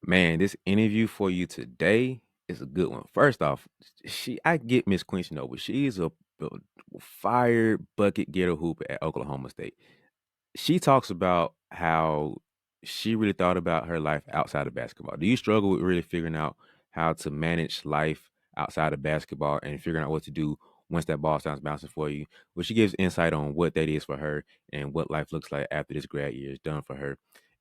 Man, this interview for you today is a good one. First off, I get Miss Quincy Noble. She is a fire bucket getter hooper at Oklahoma State. She talks about how she really thought about her life outside of basketball. Do you struggle with really figuring out how to manage life outside of basketball and figuring out what to do once that ball starts bouncing for you? Well, she gives insight on what that is for her and what life looks like after this grad year is done for her.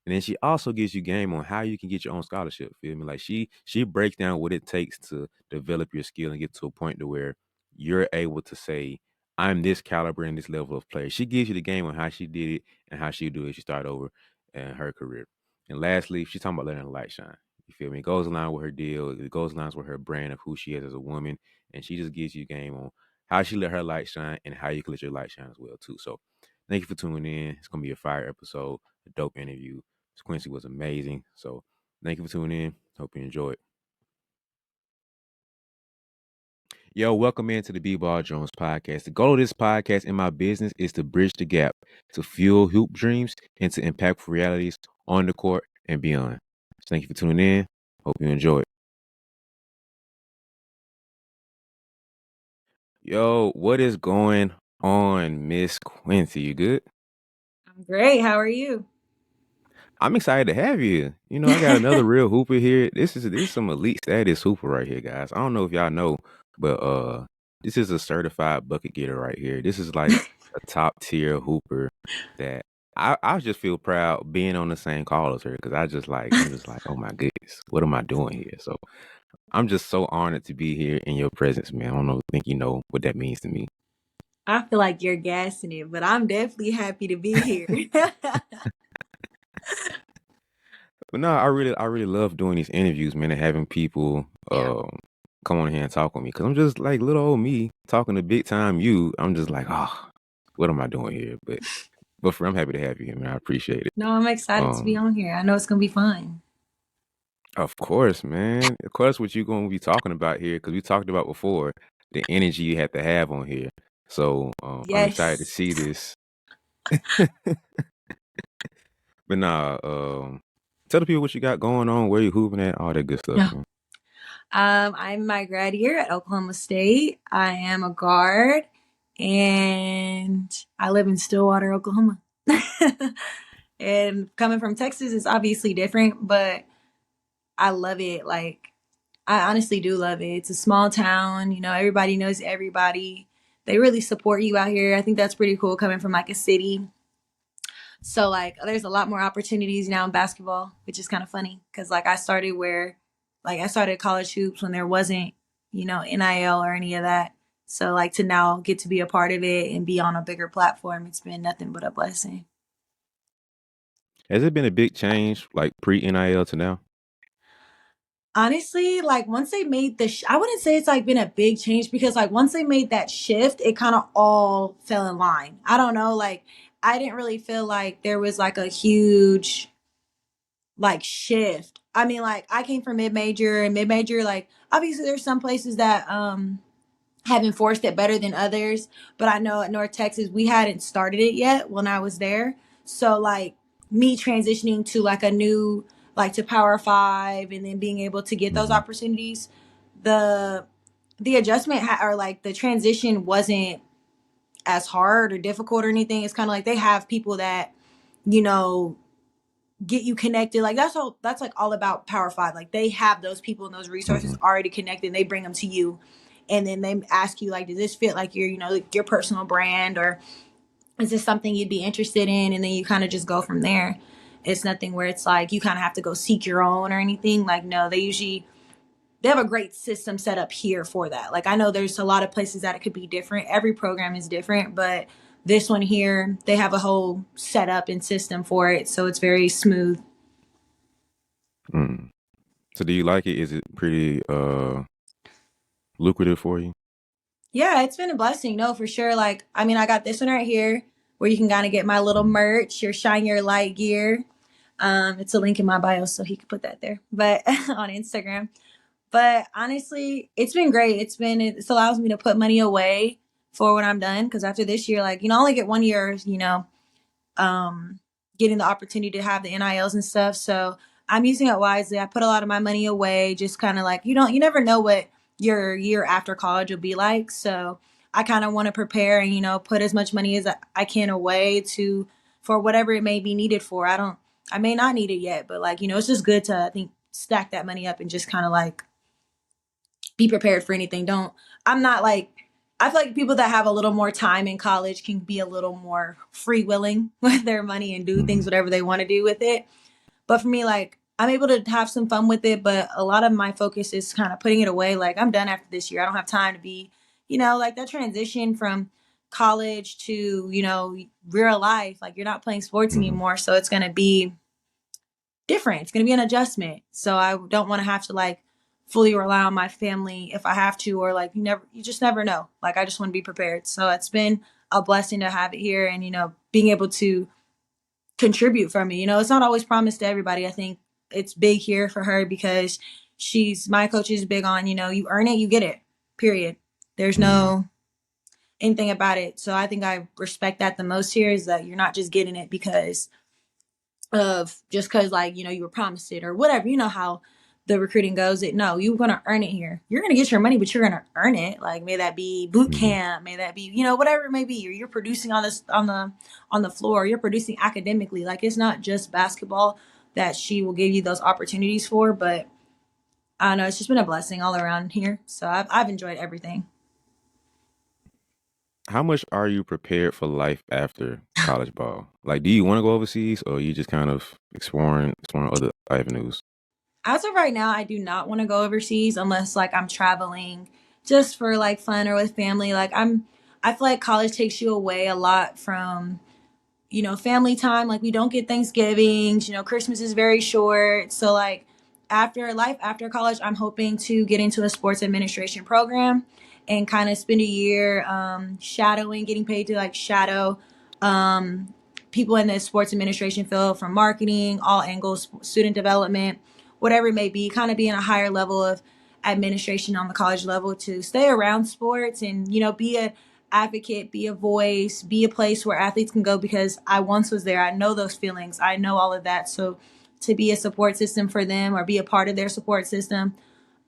And then she also gives you game on how you can get your own scholarship. Feel me? Like she breaks down what it takes to develop your skill and get to a point to where you're able to say, I'm this caliber and this level of player. She gives you the game on how she did it and how she do it. She started over in her career. And lastly, she's talking about letting her light shine. You feel me? It goes along with her deal. It goes along with her brand of who she is as a woman. And she just gives you game on how she let her light shine and how you can let your light shine as well too. So thank you for tuning in. It's gonna be a fire episode, a dope interview. Quincy was amazing. So thank you for tuning in. Hope you enjoy it. Yo, welcome into the BeBall Jones podcast. The goal of this podcast in my business is to bridge the gap, to fuel hoop dreams into impactful realities on the court and beyond. So thank you for tuning in. Hope you enjoy it. Yo, what is going on, Miss Quincy? You good? I'm great. How are you? I'm excited to have you. You know, I got another real hooper here. This is some elite status hooper right here, guys. I don't know if y'all know, but this is a certified bucket getter right here. This is like a top tier hooper that I just feel proud being on the same call as her because I'm just like, oh my goodness, what am I doing here? So I'm just so honored to be here in your presence, man. I don't know, think you know what that means to me. I feel like you're gassing it, but I'm definitely happy to be here. But no, I really love doing these interviews, man, and having people Yeah. come on here and talk with me because I'm just like little old me talking to big time you. I'm just like, oh, what am I doing here? But I'm happy to have you, man. I appreciate it. No, I'm excited to be Um, on here. I know it's gonna be fun. of course, man. Of course, what you going to be talking about here because we talked about before the energy you have to have on here. So I'm excited to Yes. see this. But nah, tell the people what you got going on, where you hooping at, all that good stuff, No. man. I'm my grad year at Oklahoma State. I am a guard and I live in Stillwater, Oklahoma. And coming from Texas is obviously different, but I love it. Like I honestly do love it. It's a small town, everybody knows everybody. They really support you out here. I think that's pretty cool coming from like a city. So like there's a lot more opportunities now in basketball, which is kind of funny cuz like I started college hoops when there wasn't, NIL or any of that. So like to now get to be a part of it and be on a bigger platform, it's been nothing but a blessing. Has it been a big change, like pre NIL to now? Honestly, like once they made I wouldn't say it's like been a big change because like once they made that shift, it kind of all fell in line. I don't know, like I didn't really feel like there was like a huge like shift. I mean, like I came from mid-major and mid-major, like obviously there's some places that have enforced it better than others, but I know at North Texas we hadn't started it yet when I was there. So like me transitioning to like a new like to Power 5 and then being able to get those Hmm. opportunities, the the adjustment or like the transition wasn't as hard or difficult or anything. It's kind of like they have people that you know get you connected. Like that's like all about Power 5. Like they have those people and those resources Hmm. already connected and they bring them to you. And then they ask you like, does this fit like your, like your personal brand, or is this something you'd be interested in? And then you kind of just go from there. It's nothing where it's like you kind of have to go seek your own or anything. Like no, they have a great system set up here for that. Like I know there's a lot of places that it could be different. Every program is different, but this one here, they have a whole setup and system for it. So it's very smooth. Mm. So do you like it? Is it pretty lucrative for you? Yeah, it's been a blessing. No, for sure. Like, I mean, I got this one right here where you can kind of get my little Mm. merch, your Shine Your Light gear. It's a link in my bio, so he could put that there, but on Instagram. But honestly, it's been great. It allows me to put money away for when I'm done. Cause after this year, like, I only get 1 year, um, getting the opportunity to have the NILs and stuff. So I'm using it wisely. I put a lot of my money away, just kind of like, you never know what your year after college will be like. So I kind of want to prepare and, put as much money as I can away for whatever it may be needed for. I may not need it yet, but like, it's just good to, I think, stack that money up and just kind of like be prepared for anything. I'm not like, I feel like people that have a little more time in college can be a little more free willing with their money and do things Mhm. whatever they want to do with it. But for me, like, I'm able to have some fun with it, but a lot of my focus is kind of putting it away. Like, I'm done after this year. I don't have time to be, like that transition from college to, real life. Like, you're not playing sports Mhm. anymore. So it's going to be different. It's going to be an adjustment. So I don't want to have to like fully rely on my family if I have to, or like you just never know. Like, I just want to be prepared. So it's been a blessing to have it here and, being able to contribute for me. It's not always promised to everybody. I think it's big here for her because my coach is big on, you earn it, you get it, period. There's Mhm. no anything about it. So I think I respect that the most here is that you're not just getting it because like, you were promised it or whatever. You know how the recruiting goes. No, you're going to earn it here. You're going to get your money, but you're going to earn it. Like, may that be boot Mhm. camp, may that be, whatever it may be, or you're producing on the floor, you're producing academically. Like, it's not just basketball that she will give you those opportunities for, but I don't know, it's just been a blessing all around here. So I've enjoyed everything. How much are you prepared for life after college ball? Like, do you want to go overseas, or are you just kind of exploring other avenues? As of right now, I do not want to go overseas unless like I'm traveling just for like fun or with family. I feel like college takes you away a lot from family time. Like, we don't get Thanksgivings, Christmas is very short. So like after college, I'm hoping to get into a sports administration program and kind of spend a year shadowing, getting paid to like shadow um, people in the sports administration field from marketing, all angles, student development, whatever it may be, kind of being a higher level of administration on the college level to stay around sports and, be a advocate, be a voice, be a place where athletes can go because I once was there. I know those feelings. I know all of that. So to be a support system for them or be a part of their support system,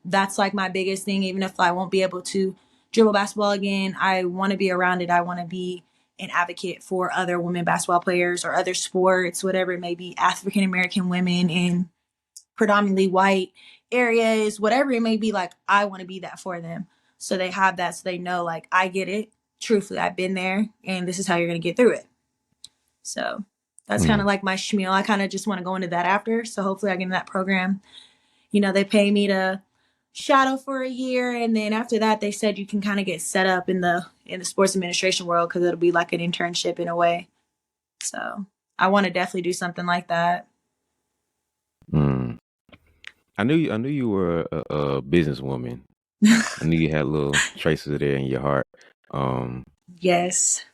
that's like my biggest thing. Even if I won't be able to dribble basketball again, I want to be around it. I want to be an advocate for other women basketball players or other sports, whatever it may be, African American women in predominantly white areas, whatever it may be. Like, I want to be that for them. So they have that, so they know, like, I get it. Truthfully, I've been there and this is how you're going to get through it. So that's kind Mm. of like my schmeal. I kind of just want to go into that after. So hopefully I get in that program. They pay me to shadow for a year. And then after that, they said you can kind of get set up in the sports administration world because it'll be like an internship in a way. So I want to definitely do something like that. Mm. I knew you were a businesswoman. I knew you had little traces of there in your heart. Um, Yes.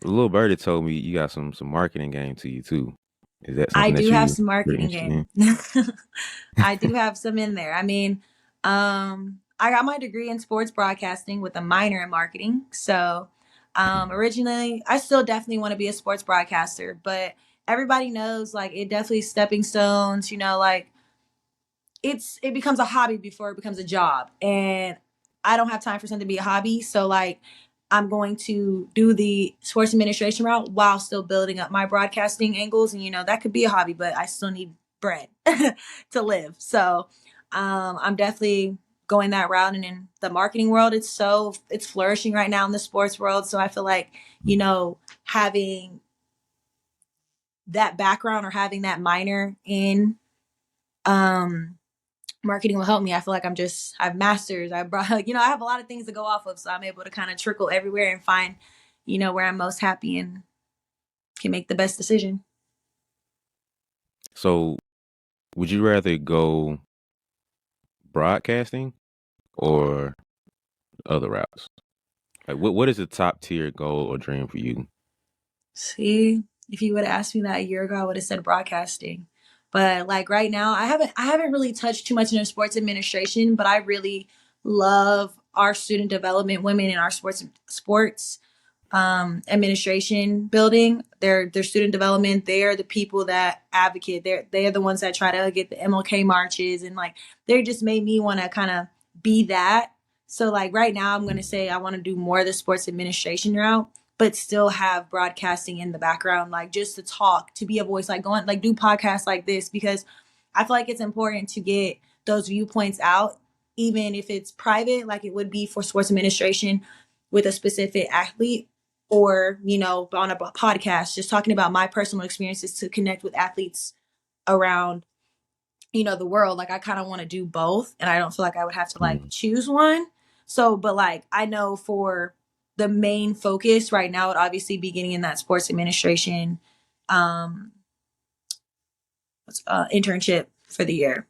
little birdie told me you got some marketing game to you too. Is that I something that do have you some pretty marketing interested game. in? I do have some in there. I mean, I got my degree in sports broadcasting with a minor in marketing. So, originally, I still definitely want to be a sports broadcaster, but everybody knows like it definitely stepping stones, like it becomes a hobby before it becomes a job, and I don't have time for something to be a hobby. So like, I'm going to do the sports administration route while still building up my broadcasting angles, and that could be a hobby, but I still need bread to live. So I'm definitely going that route. And in the marketing world, it's flourishing right now in the sports world. So I feel like, having that background or having that minor in um marketing will help me. I feel like I've masters. I brought, I have a lot of things to go off of. So I'm able to kind of trickle everywhere and find, where I'm most happy and can make the best decision. So, would you rather go broadcasting or other routes? Like, what is the top tier goal or dream for you? See, if you would have asked me that a year ago, I would have said broadcasting. But like right now, I haven't really touched too much into sports administration, but I really love our student development women in our sports administration building. They're student development. They're the people that advocate. They're the ones that try to get the MLK marches, and like they just made me want to kind of be that. So like right now I'm gonna say I want to do more of the sports administration route, but still have broadcasting in the background, like just to talk, to be a voice, like going like do podcasts like this, because I feel like it's important to get those viewpoints out, even if it's private, like it would be for sports administration with a specific athlete, or on a podcast just talking about my personal experiences to connect with athletes around the world. Like I kind of want to do both, and I don't feel like I would have to like Mm. choose one. So but like I know for the main focus right now would obviously be getting in that sports administration um internship for the year.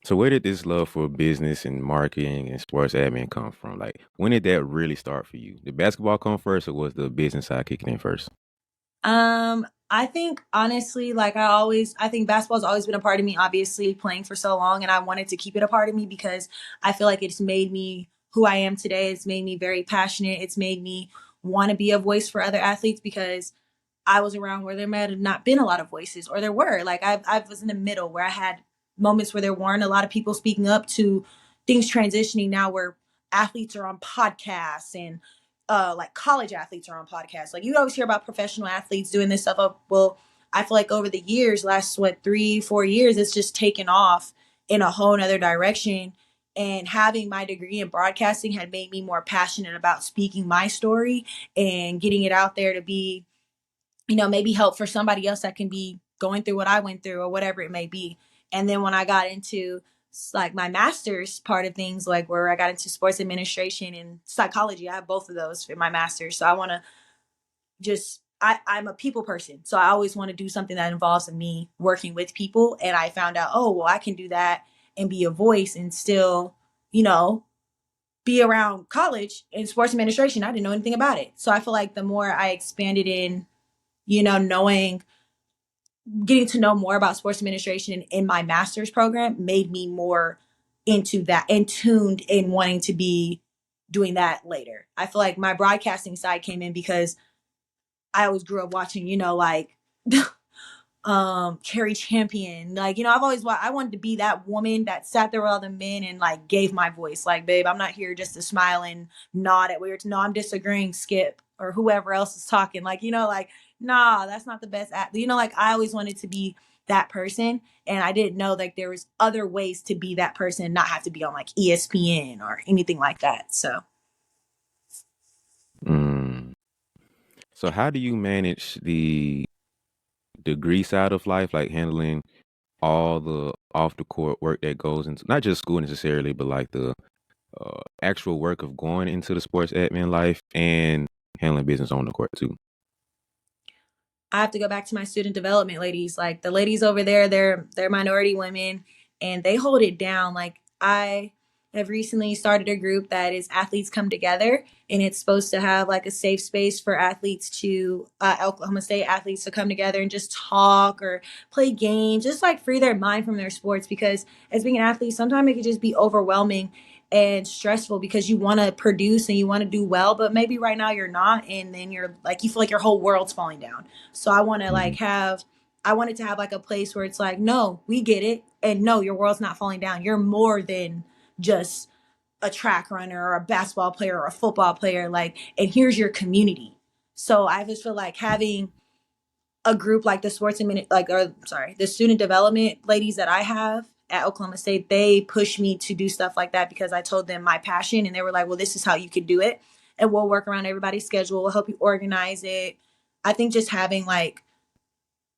So where did this love for business and marketing and sports admin come from? Like, when did that really start for you? Did basketball come first, or was the business side kicking in first? I think honestly, like I think basketball's always been a part of me, obviously playing for so long, and I wanted to keep it a part of me because I feel like it's made me who I am today. It's made me very passionate. It's made me want to be a voice for other athletes because I was around where there might have not been a lot of voices, or there were. Like I was in the middle where I had moments where there weren't a lot of people speaking up to things transitioning now, where athletes are on podcasts, and like college athletes are on podcasts. Like you always hear about professional athletes doing this stuff. Well, I feel like over the years, last what 3-4 years, it's just taken off in a whole nother direction. And having my degree in broadcasting had made me more passionate about speaking my story and getting it out there to be maybe help for somebody else that can be going through what I went through or whatever it may be. And then when I got into like my master's part of things, like where I got into sports administration and psychology, I have both of those in my master's. So I want to I'm a people person. So I always want to do something that involves me working with people. And I found out, oh, well, I can do that and be a voice and still, you know, be around college and sports administration. I didn't know anything about it. So I feel like the more I expanded in knowing, getting to know more about sports administration in my master's program made me more into that and tuned in wanting to be doing that later. I feel like my broadcasting side came in because I always grew up watching, like Carrie Champion. Like, I've always I wanted to be that woman that sat there with all the men and like gave my voice. Like, babe, I'm not here just to smile and nod at weird. No, I'm disagreeing, Skip, or whoever else is talking. Like, like, nah, that's not the best like I always wanted to be that person, and I didn't know like there was other ways to be that person and not have to be on like ESPN or anything like that. So Mm. So how do you manage the degree side of life, like handling all the off the court work that goes into not just school necessarily, but like the actual work of going into the sports admin life and handling business on the court too? I have to go back to my student development ladies. Like the ladies over there, they're minority women and they hold it down. Like I have recently started a group that is athletes come together, and it's supposed to have like a safe space for athletes to Oklahoma State athletes to come together and just talk or play games, just like free their mind from their sports, because as being an athlete sometimes it can just be overwhelming and stressful because you want to produce and you want to do well, but maybe right now you're not, and then you're like you feel like your whole world's falling down. So I want to Mhm. I wanted to have like a place where it's like, no, we get it. And no, your world's not falling down. You're more than just a track runner or a basketball player or a football player. Like, and here's your community. So I just feel like having a group like the the student development ladies that I have at Oklahoma State, they push me to do stuff like that because I told them my passion, and they were like, well, this is how you could do it. And we'll work around everybody's schedule. We'll help you organize it. I think just having like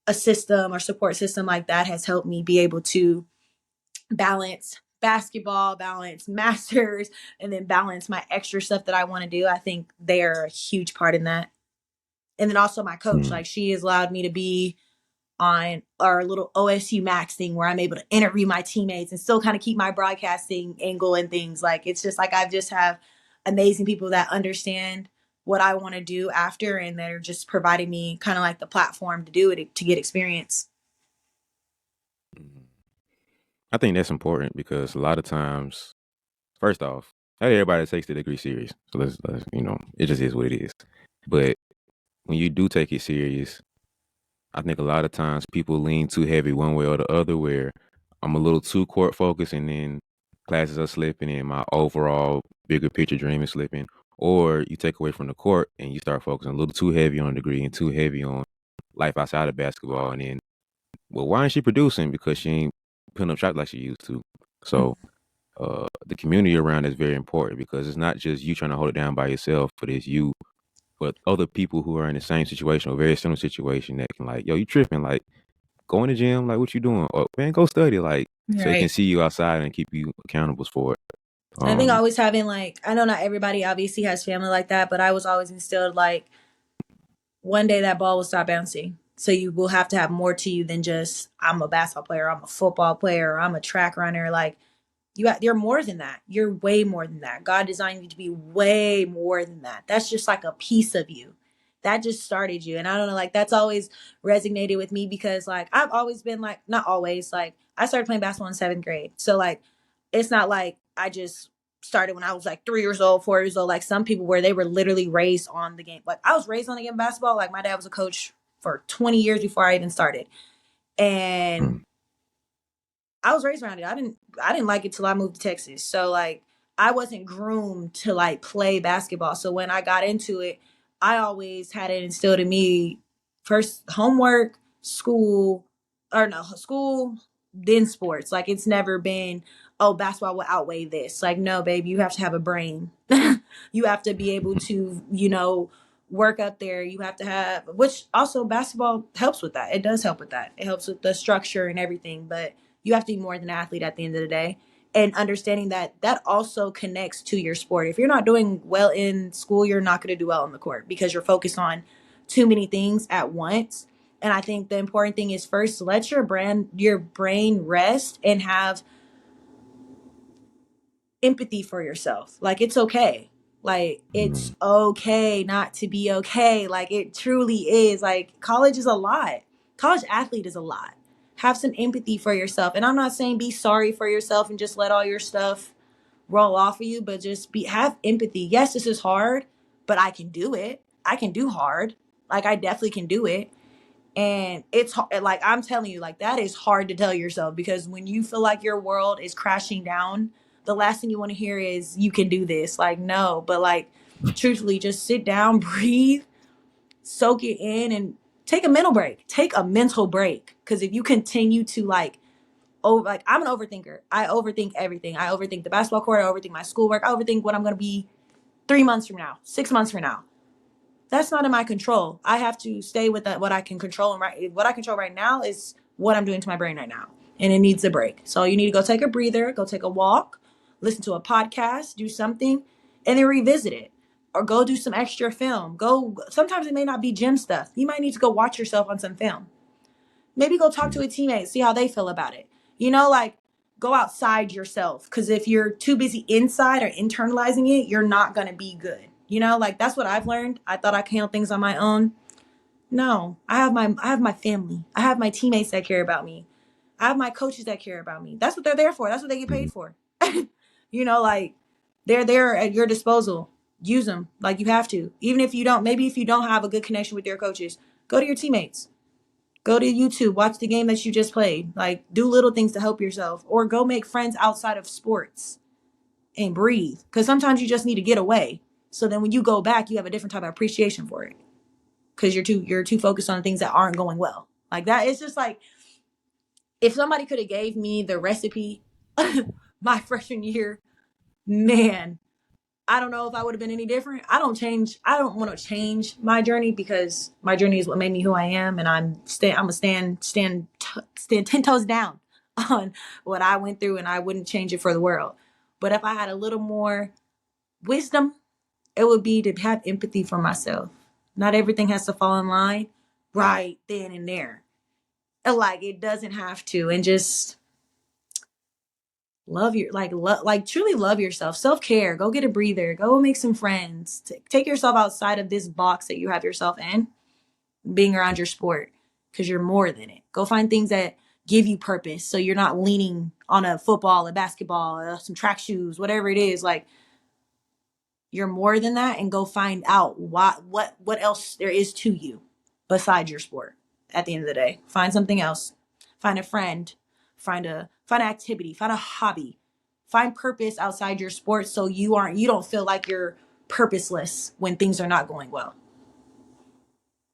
a system or support system like that has helped me be able to balance basketball, balance masters, and then balance my extra stuff that I want to do. I think they're a huge part in that. And then also my coach, Mm. like she has allowed me to be on our little OSU Max thing where I'm able to interview my teammates and still kind of keep my broadcasting angle and things. Like it's just like I just have amazing people that understand what I want to do after, and they're just providing me kind of like the platform to do it to get experience. Mhm. I think that's important because a lot of times, first off, not everybody takes the degree serious. So let's it just is what it is. But when you do take it serious, I think a lot of times people lean too heavy one way or the other, where I'm a little too court focused and then classes are slipping and my overall bigger picture dream is slipping. Or you take away from the court and you start focusing a little too heavy on degree and too heavy on life outside of basketball. And then, well, why ain't she producing? Because she ain't putting up shots like she used to. So the community around is very important because it's not just you trying to hold it down by yourself, but it's you, but other people who are in the same situation or very similar situation that can like, yo, you tripping, like go in the gym, like what you doing? Or man, go study, like so they can Right. see you outside and keep you accountable for it. I think Um, always having like, I know not everybody obviously has family like that, but I was always instilled like one day that ball will stop bouncing. So you will have to have more to you than just I'm a basketball player, I'm a football player, I'm a track runner. Like you're more than that. You're way more than that. God designed you to be way more than that. That's just like a piece of you. That just started you. And I don't know, like that's always resonated with me because like I've always been like, not always, like I started playing basketball in seventh grade. So like it's not like I just started when I was like 3 years old, 4 years old. Like some people where they were literally raised on the game. Like I was raised on the game of basketball. Like my dad was a coach for 20 years before I even started. And mm, I was raised around it. I didn't like it till I moved to Texas. So like I wasn't groomed to like play basketball. So when I got into it, I always had it instilled in me first homework, school, or no, school, then sports. Like it's never been, oh, basketball will outweigh this. Like, no, babe, you have to have a brain. You have to be able to, work up there. You have to have, which also basketball helps with that. It does help with that. It helps with the structure and everything. But you have to be more than an athlete at the end of the day. And understanding that that also connects to your sport. If you're not doing well in school, you're not going to do well on the court because you're focused on too many things at once. And I think the important thing is first let your brain rest and have empathy for yourself. Like it's okay. Like mm, it's okay not to be okay. Like it truly is. Like college is a lot. College athlete is a lot. Have some empathy for yourself. And I'm not saying be sorry for yourself and just let all your stuff roll off of you, but just have empathy. Yes, this is hard, but I can do it. I can do hard. Like I definitely can do it. And it's like I'm telling you, like that is hard to tell yourself because when you feel like your world is crashing down, the last thing you want to hear is you can do this. Like no, but like truthfully, just sit down, breathe, soak it in, and take a mental break. Take a mental break because if you continue to like I'm an overthinker. I overthink everything. I overthink the basketball court. I overthink my schoolwork. I overthink what I'm gonna be 3 months from now, 6 months from now. That's not in my control. I have to stay with that what I can control, and what I control right now is what I'm doing to my brain right now. And it needs a break. So you need to go take a breather, go take a walk, listen to a podcast, do something, and then revisit it. Or go do some extra film. Go sometimes it may not be gym stuff. You might need to go watch yourself on some film. Maybe go talk to mm, a teammate, see how they feel about it. Like go outside yourself. Cause if you're too busy inside or internalizing it, you're not gonna be good. Like that's what I've learned. I thought I could handle things on my own. No, I have my family. I have my teammates that care about me. I have my coaches that care about me. That's what they're there for. That's what they get mm. paid for. Like they're there at your disposal. Use them like you have to. Even if you don't, maybe if you don't have a good connection with your coaches, go to your teammates. Go to YouTube, watch the game that you just played. Like, do little things to help yourself, or go make friends outside of sports and breathe. Because sometimes you just need to get away. So then when you go back, you have a different type of appreciation for it. Because you're too focused on things that aren't going well. Like that, it's just like if somebody could have gave me the recipe my freshman year, man, I don't know if I would have been any different. I don't want to change my journey because my journey is what made me who I am, and I'm a stand 10 toes down on what I went through, and I wouldn't change it for the world. But if I had a little more wisdom, it would be to have empathy for myself. Not everything has to fall in line right then and there. Like it doesn't have to, and just love your like truly love yourself. Self-care, go get a breather, go make some friends. Take yourself outside of this box that you have yourself in, being around your sport, because you're more than it. Go find things that give you purpose so you're not leaning on a football, a basketball, some track shoes, whatever it is. Like you're more than that, and go find out what else there is to you besides your sport. At the end of the day, find something else. Find a friend, find an activity, find a hobby. Find purpose outside your sport so you don't feel like you're purposeless when things are not going well.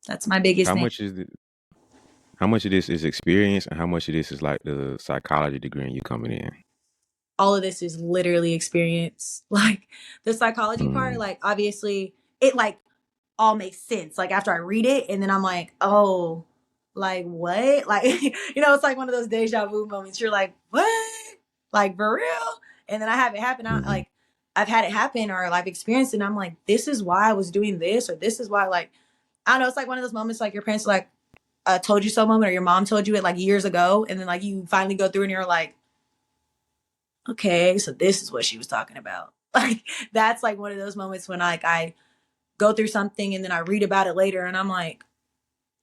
That's my biggest How thing. much is it? How much of this is experience, and how much of this is like the psychology degree and you coming in? All of this is literally experience. Like the psychology part, Mm, like obviously it like all makes sense. Like after I read it and then I'm like, oh, like what? Like, it's like one of those deja vu moments. You're like, what? Like for real? And then I have it happen. mhm, I've had it happen or I've experienced it. And I'm like, this is why I was doing this, or this is why, like, I don't know. It's like one of those moments like your parents are like, told you so moment, or your mom told you it like years ago. And then like you finally go through and you're like, okay, so this is what she was talking about. Like that's like one of those moments when like I go through something and then I read about it later and I'm like,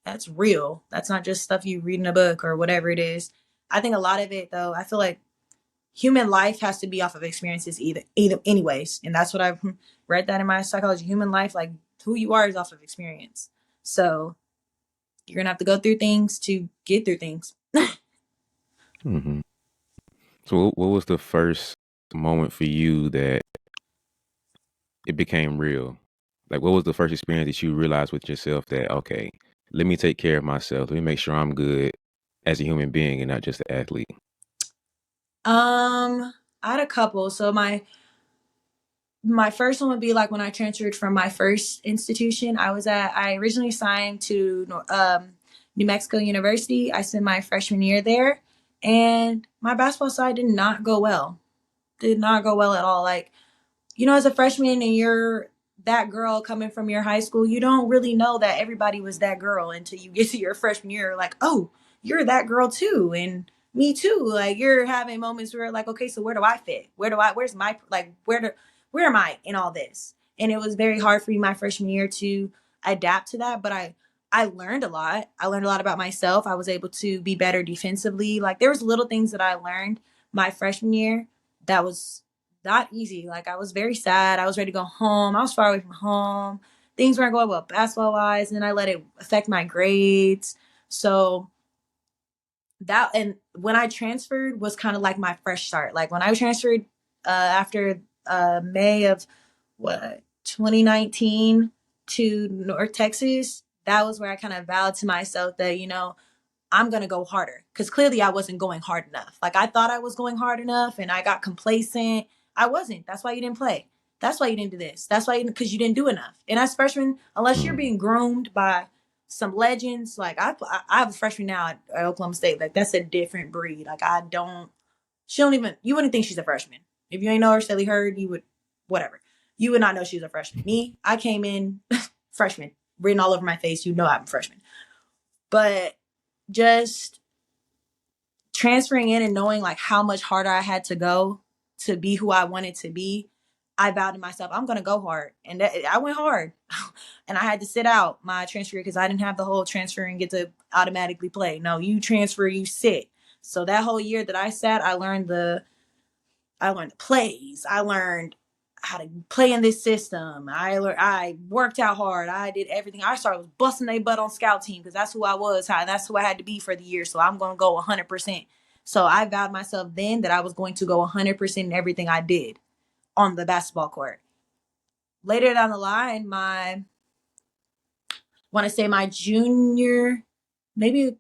that's real. That's not just stuff you read in a book or whatever it is. I think a lot of it though, I feel like human life has to be off of experiences either anyways. And that's what I've read that in my psychology. Human life, like who you are is off of experience. So you're gonna have to go through things to get through things. mhm. So, what was the first moment for you that it became real? Like, what was the first experience that you realized with yourself that, okay, let me take care of myself. Let me make sure I'm good as a human being and not just an athlete. I had a couple. So my first one would be like when I transferred from my first institution. I originally signed to New Mexico University. I spent my freshman year there, and my basketball side did not go well. Did not go well at all. Like, as a freshman and you're that girl coming from your high school, you don't really know that everybody was that girl until you get to your freshman year. Like, oh, you're that girl too, and me too. Like, you're having moments where, like, okay, so where do I fit? Where's my, like, where am I in all this? And it was very hard for me my freshman year to adapt to that, but I learned a lot. I learned a lot about myself. I was able to be better defensively. Like, there was little things that I learned my freshman year that was not easy. Like I was very sad. I was ready to go home. I was far away from home. Things weren't going well basketball wise, and then I let it affect my grades. So that, and when I transferred was kind of like my fresh start. Like when I transferred after May of what 2019 to North Texas, that was where I kind of vowed to myself that I'm going to go harder, because clearly I wasn't going hard enough. Like I thought I was going hard enough and I got complacent. I wasn't. That's why you didn't play. That's why you didn't do this. That's why, because you didn't do enough. And as freshmen, unless you're Mm, being groomed by some legends, like I have a freshman now at Oklahoma State. Like that's a different breed. Like she don't even, you wouldn't think she's a freshman. If you ain't know her, Sally Heard, you would, whatever. You would not know she was a freshman. Me, I came in freshman, written all over my face. You know I'm a freshman. But just transferring in and knowing like how much harder I had to go to be who I wanted to be, I vowed to myself, I'm going to go hard. And I went hard. And I had to sit out my transfer because I didn't have the whole transfer and get to automatically play. No, you transfer, you sit. So that whole year that I sat, I learned the plays. I learned how to play in this system. I worked out hard. I did everything. I started was busting their butt on scout team because that's who I was. That's who I had to be for the year. So I'm going to go 100%. So I vowed myself then that I was going to go 100% in everything I did on the basketball court. Later down the line, want to say my junior, maybe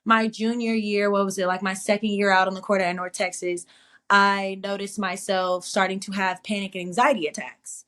my junior year, what was it, like my second year out on the court at North Texas, I noticed myself starting to have panic and anxiety attacks.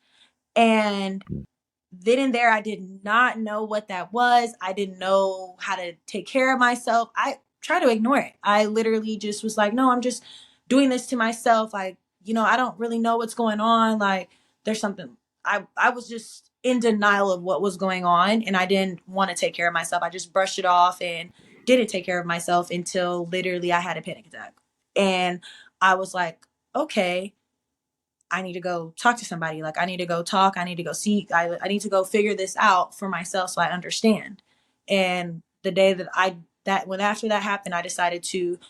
And mm, then and there, I did not know what that was. I didn't know how to take care of myself. I tried to ignore it. I literally just was like, no, I'm just doing this to myself. Like, I don't really know what's going on. Like, there's something. I was just in denial of what was going on, and I didn't want to take care of myself. I just brushed it off and didn't take care of myself until literally I had a panic attack. And I was like, okay, I need to go talk to somebody. Like I need to go talk. I need to go seek. I need to go figure this out for myself so I understand. And the day when after that happened, I decided to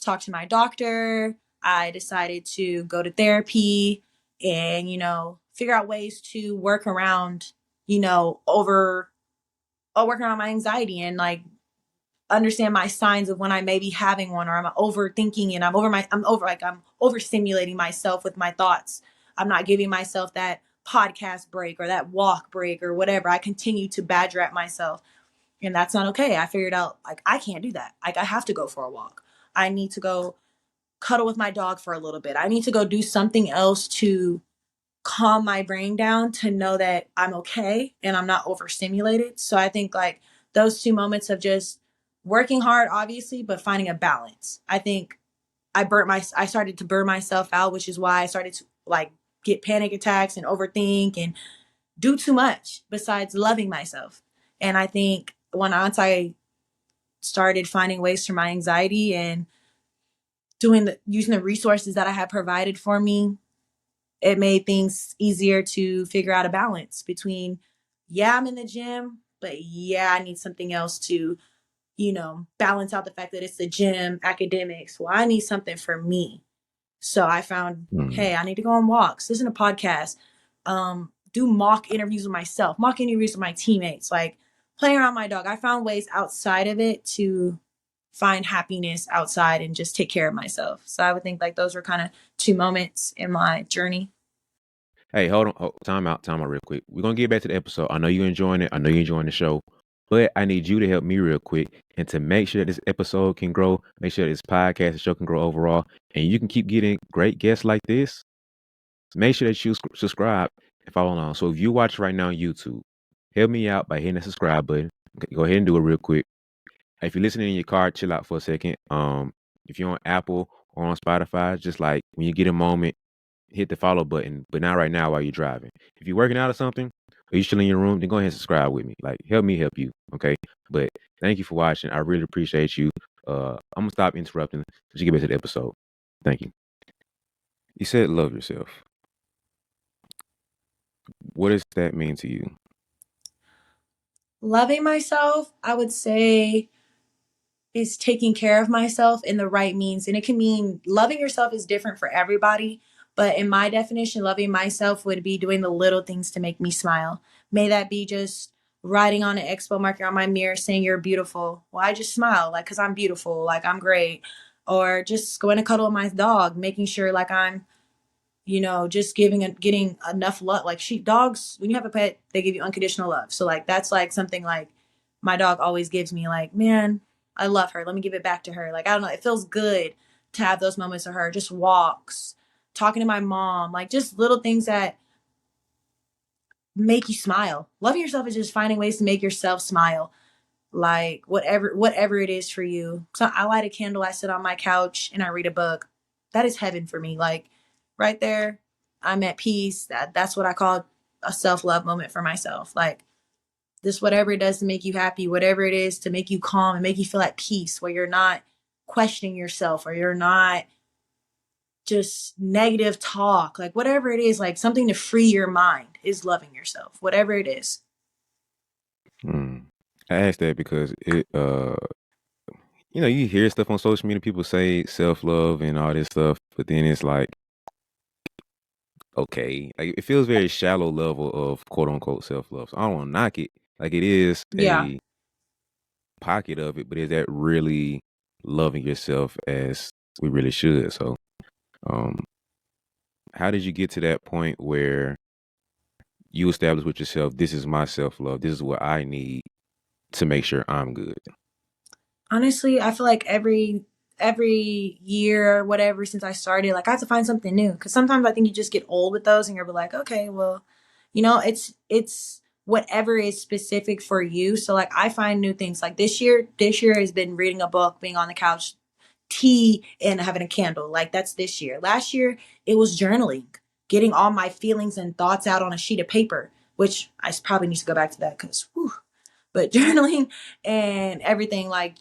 talk to my doctor. I decided to go to therapy and, figure out ways to work around, work around my anxiety and like understand my signs of when I may be having one, or I'm overthinking and I'm overstimulating myself with my thoughts. I'm not giving myself that podcast break or that walk break or whatever. I continue to badger at myself, and that's not okay. I figured out like I can't do that. Like I have to go for a walk. I need to go cuddle with my dog for a little bit. I need to go do something else to calm my brain down to know that I'm okay and I'm not overstimulated. So I think like those two moments of just working hard, obviously, but finding a balance. I think I started to burn myself out, which is why I started to like get panic attacks and overthink and do too much besides loving myself. And I think once I started finding ways for my anxiety and using the resources that I had provided for me, it made things easier to figure out a balance between, yeah, I'm in the gym, but yeah, I need something else to, balance out the fact that it's the gym, academics. Well, I need something for me. So I found, Mm. hey, I need to go on walks, listen to podcasts, do mock interviews with myself, mock interviews with my teammates, like playing around my dog. I found ways outside of it to find happiness outside and just take care of myself. So I would think like those were kind of two moments in my journey. Hey, hold on. Time out real quick. We're gonna get back to the episode. I know you're enjoying it. I know you're enjoying the show. But I need you to help me real quick and to make sure this episode can grow, make sure this podcast and show can grow overall, and you can keep getting great guests like this. Make sure that you subscribe and follow along. So if you watch right now on YouTube, help me out by hitting the subscribe button. Go ahead and do it real quick. If you're listening in your car, chill out for a second. If you're on Apple or on Spotify, just like when you get a moment, hit the follow button, but not right now while you're driving. If you're working out or something, or you're chilling in your room, then go ahead and subscribe with me. Like, help me help you, okay? But thank you for watching. I really appreciate you. I'm gonna stop interrupting. Let's get back to the episode. Thank you. You said love yourself. What does that mean to you? Loving myself, I would say, is taking care of myself in the right means. And it can mean loving yourself is different for everybody. But in my definition, loving myself would be doing the little things to make me smile. May that be just writing on an expo marker on my mirror saying you're beautiful. Well, I just smile, like, because I'm beautiful, like, I'm great. Or just going to cuddle with my dog, making sure, like, I'm just getting enough love. Like sheep dogs, when you have a pet, they give you unconditional love. So like that's like something like my dog always gives me. Like, man, I love her. Let me give it back to her. Like I don't know, it feels good to have those moments with her. Just walks, talking to my mom, like just little things that make you smile. Loving yourself is just finding ways to make yourself smile, like whatever it is for you. So I light a candle, I sit on my couch and I read a book. That is heaven for me. Like right there, I'm at peace. That's what I call a self-love moment for myself. Like this, whatever it does to make you happy, whatever it is to make you calm and make you feel at peace, where you're not questioning yourself or you're not just negative talk, like whatever it is, like something to free your mind is loving yourself, whatever it is. Hmm. I asked that because you hear stuff on social media, people say self love and all this stuff, but then it's like, okay, like it feels very shallow level of quote unquote self love. So I don't want to knock it. Like it is Yeah. a pocket of it, but is that really loving yourself as we really should? So, um, how did you get to that point where you establish with yourself, this is my self love, this is what I need to make sure I'm good? Honestly, I feel like every year or whatever since I started, like I have to find something new. Because sometimes I think you just get old with those, and you're like, okay, well, it's whatever is specific for you. So like I find new things. Like this year has been reading a book, being on the couch, tea, and having a candle. Like that's this year. Last year it was journaling, getting all my feelings and thoughts out on a sheet of paper, which I probably need to go back to that because, but journaling and everything like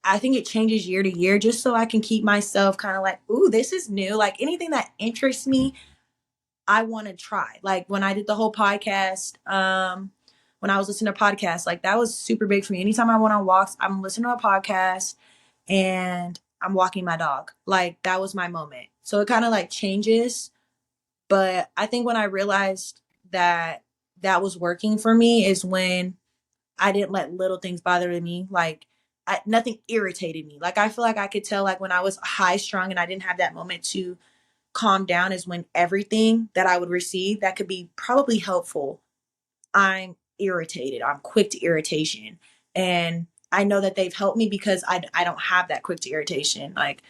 I think it changes year to year just so I can keep myself kind of like, ooh, this is new. Like anything that interests me, I want to try. Like when I did the whole podcast, when I was listening to podcasts, like that was super big for me. Anytime I went on walks, I'm listening to a podcast and I'm walking my dog. Like that was my moment. So it kind of like changes, But I think when I realized that that was working for me is when I didn't let little things bother me. Like nothing irritated me. Like I feel like I could tell like when I was high strung and I didn't have that moment to calm down is when everything that I would receive that could be probably helpful, I'm irritated. I'm quick to irritation. And I know that they've helped me because I don't have that quick to irritation. Like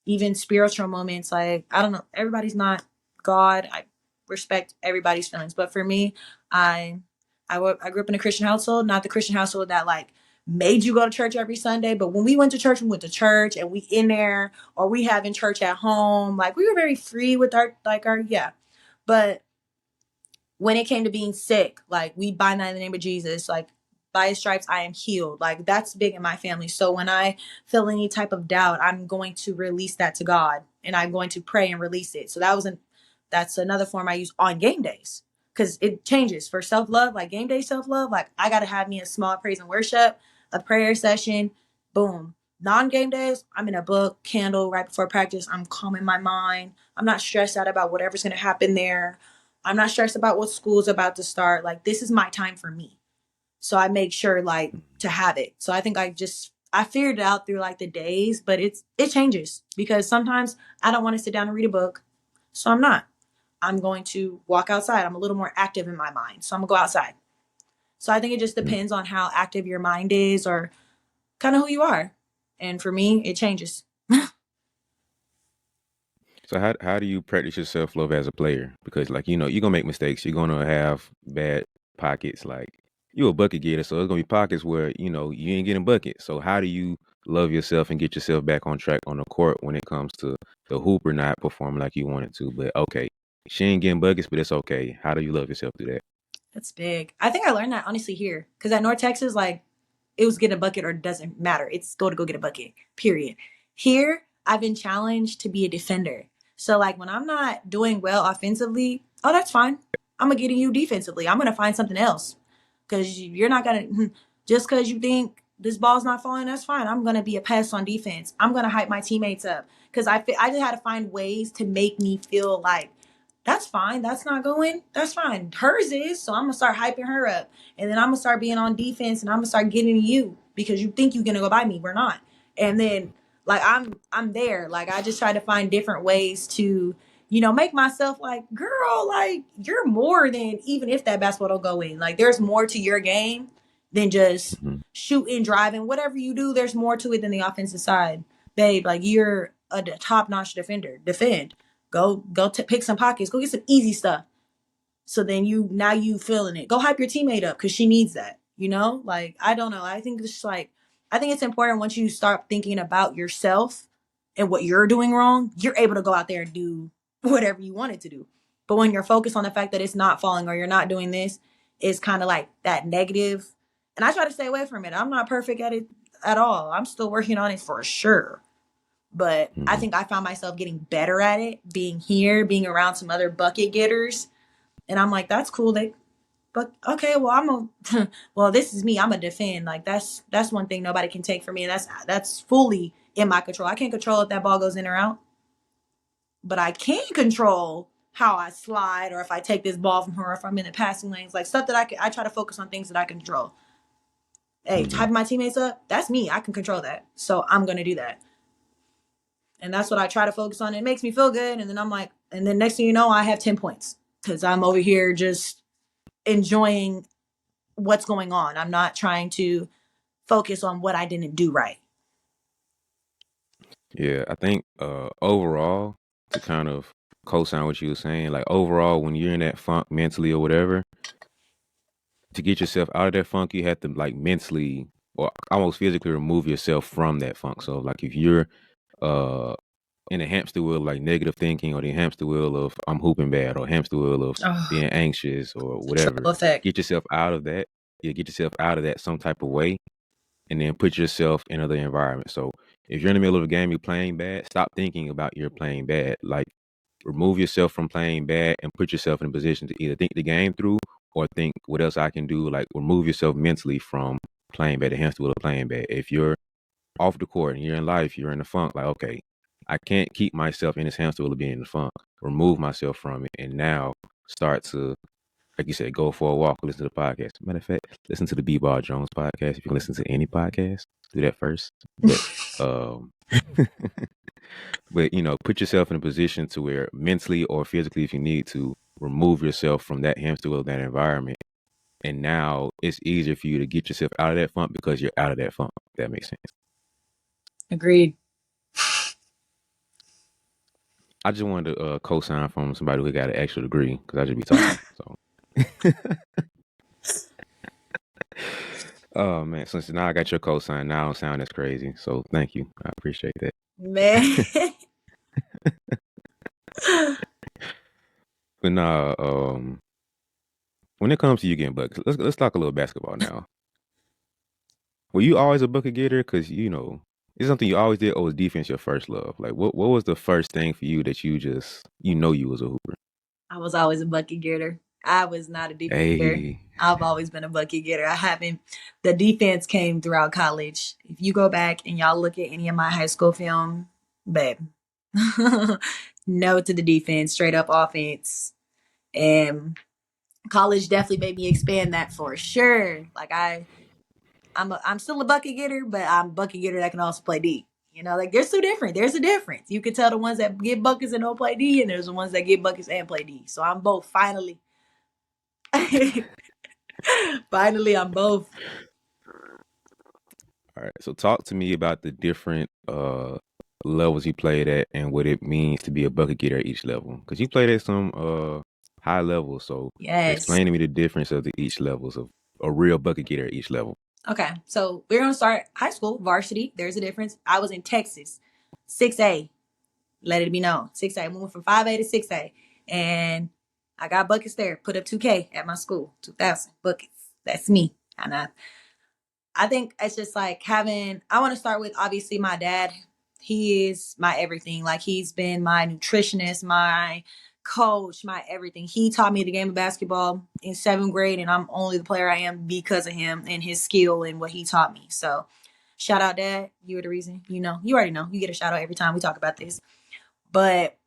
even spiritual moments, like I don't know, everybody's not God. I respect everybody's feelings. But for me, I I grew up in a Christian household, not the Christian household that like made you go to church every Sunday. But when we went to church, we went to church and we in there or we having church at home. Like we were very free with our yeah. But when it came to being sick, like we bind that in the name of Jesus, like by his stripes I am healed. Like that's big in my family. So when I feel any type of doubt, I'm going to release that to God and I'm going to pray and release it. So that's another form I use on game days because it changes for self-love, like game day self-love. Like I got to have me a small praise and worship, a prayer session, boom. Non-game days, I'm in a book, candle right before practice. I'm calming my mind. I'm not stressed out about whatever's going to happen there. I'm not stressed about what school's about to start. Like this is my time for me. So I make sure like to have it. So I think I figured it out through like the days, but it changes because sometimes I don't want to sit down and read a book. So I'm not. I'm going to walk outside. I'm a little more active in my mind. So I'm gonna go outside. So I think it just Mm. depends on how active your mind is or kind of who you are. And for me, it changes. So how do you practice your self love as a player? Because like you're gonna make mistakes. You're gonna have bad pockets. Like you're a bucket getter, so there's gonna be pockets where you ain't getting buckets. So how do you love yourself and get yourself back on track on the court when it comes to the hooper not performing like you wanted to? But okay, she ain't getting buckets, but it's okay. How do you love yourself through that? That's big. I think I learned that honestly here because at North Texas, like it was get a bucket or it doesn't matter. It's go get a bucket. Period. Here, I've been challenged to be a defender. So like when I'm not doing well offensively, oh that's fine. I'm gonna get you defensively. I'm gonna find something else because you're not gonna just because you think this ball's not falling. That's fine. I'm gonna be a pest on defense. I'm gonna hype my teammates up because I just had to find ways to make me feel like that's fine. That's not going. That's fine. Hers is. So I'm gonna start hyping her up, and then I'm gonna start being on defense, and I'm gonna start getting to you because you think you're gonna go by me. We're not. And then like I'm there. Like I just try to find different ways to make myself like girl, like you're more than even if that basketball don't go in. Like there's more to your game than just Mhm. shooting, driving, whatever you do. There's more to it than the offensive side, babe. Like you're a top notch defender. Defend. Go pick some pockets. Go get some easy stuff. So then now you feeling it. Go hype your teammate up because she needs that. Like I don't know. I think it's like I think it's important once you start thinking about yourself and what you're doing wrong, you're able to go out there and do whatever you wanted to do. But when you're focused on the fact that it's not falling or you're not doing this, it's kind of like that negative. And I try to stay away from it. I'm not perfect at it at all. I'm still working on it for sure. But I Mhm. think I found myself getting better at it, being here, being around some other bucket getters. And I'm like, that's cool. But okay, well, well, this is me. I'm a defend. Like that's one thing nobody can take from me. And that's fully in my control. I can't control if that ball goes in or out, but I can control how I slide or if I take this ball from her, or if I'm in the passing lanes, like stuff that I try to focus on things that I can control. Hey, Mhm. typing my teammates up, that's me. I can control that. So I'm going to do that. And that's what I try to focus on. It makes me feel good. And then I'm like, and then next thing you know, I have 10 points because I'm over here just enjoying what's going on. I'm not trying to focus on what I didn't do right. Yeah, I think overall, to kind of co-sign what you were saying, like overall, when you're in that funk mentally or whatever, to get yourself out of that funk, you have to like mentally or almost physically remove yourself from that funk. So like if you're uh in a hamster wheel of like negative thinking or the hamster wheel of I'm hooping bad or hamster wheel of Oh, being anxious or whatever, control effect. get yourself out of that. Yeah, get yourself out of that some type of way and then put yourself in another environment. So if you're in the middle of a game, you're playing bad, stop thinking about you're playing bad. Like remove yourself from playing bad and put yourself in a position to either think the game through or think what else I can do. Like remove yourself mentally from playing bad, the hamster wheel of playing bad. If you're off the court and you're in life, you're in the funk, like, okay, I can't keep myself in this hamster wheel of being in the funk, remove myself from it, and now start to, like you said, go for a walk, listen to the podcast. Matter of fact, listen to the BeBall Jones podcast. If you can listen to any podcast, do that first. But um but put yourself in a position to where mentally or physically, if you need to, remove yourself from that hamster wheel, that environment. And now it's easier for you to get yourself out of that funk because you're out of that funk. If that makes sense. Agreed. I just wanted to co-sign from somebody who got an actual degree because I just be talking. So, oh man, since now I got your co-sign, now I don't sound as crazy. So thank you, I appreciate that. Man. But nah, when it comes to you getting buckets, let's talk a little basketball now. Were you always a bucket getter? Because it's something you always did, or was defense your first love? Like, what was the first thing for you that you just you was a hooper? I was always a bucket getter. I was not a defender. Hey, I've always been a bucket getter. I haven't. The defense came throughout college. If you go back and y'all look at any of my high school film, babe, no to the defense, straight up offense. And college definitely made me expand that for sure. Like I'm still a bucket getter, but I'm a bucket getter that can also play D. Like there's two different. There's a difference. You can tell the ones that get buckets and don't play D, and there's the ones that get buckets and play D. So I'm both. Finally, finally, I'm both. all right. So talk to me about the different levels you played at and what it means to be a bucket getter at each level. Because you played at some high levels. So Yes. explain to me the difference of the each levels of a real bucket getter at each level. Okay. So we're gonna start high school varsity. There's a difference. I was in Texas, 6A. Let it be known, 6A. I moved from 5A to 6A, and I got buckets there. Put up 2K at my school, 2,000 buckets. That's me. And I think it's just like I want to start with obviously my dad. He is my everything. Like he's been my nutritionist, my coach, my everything. He taught me the game of basketball in 7th grade, and I'm only the player I am because of him and his skill and what he taught me. So shout out, Dad. You were the reason. You already know. You get a shout out every time we talk about this. But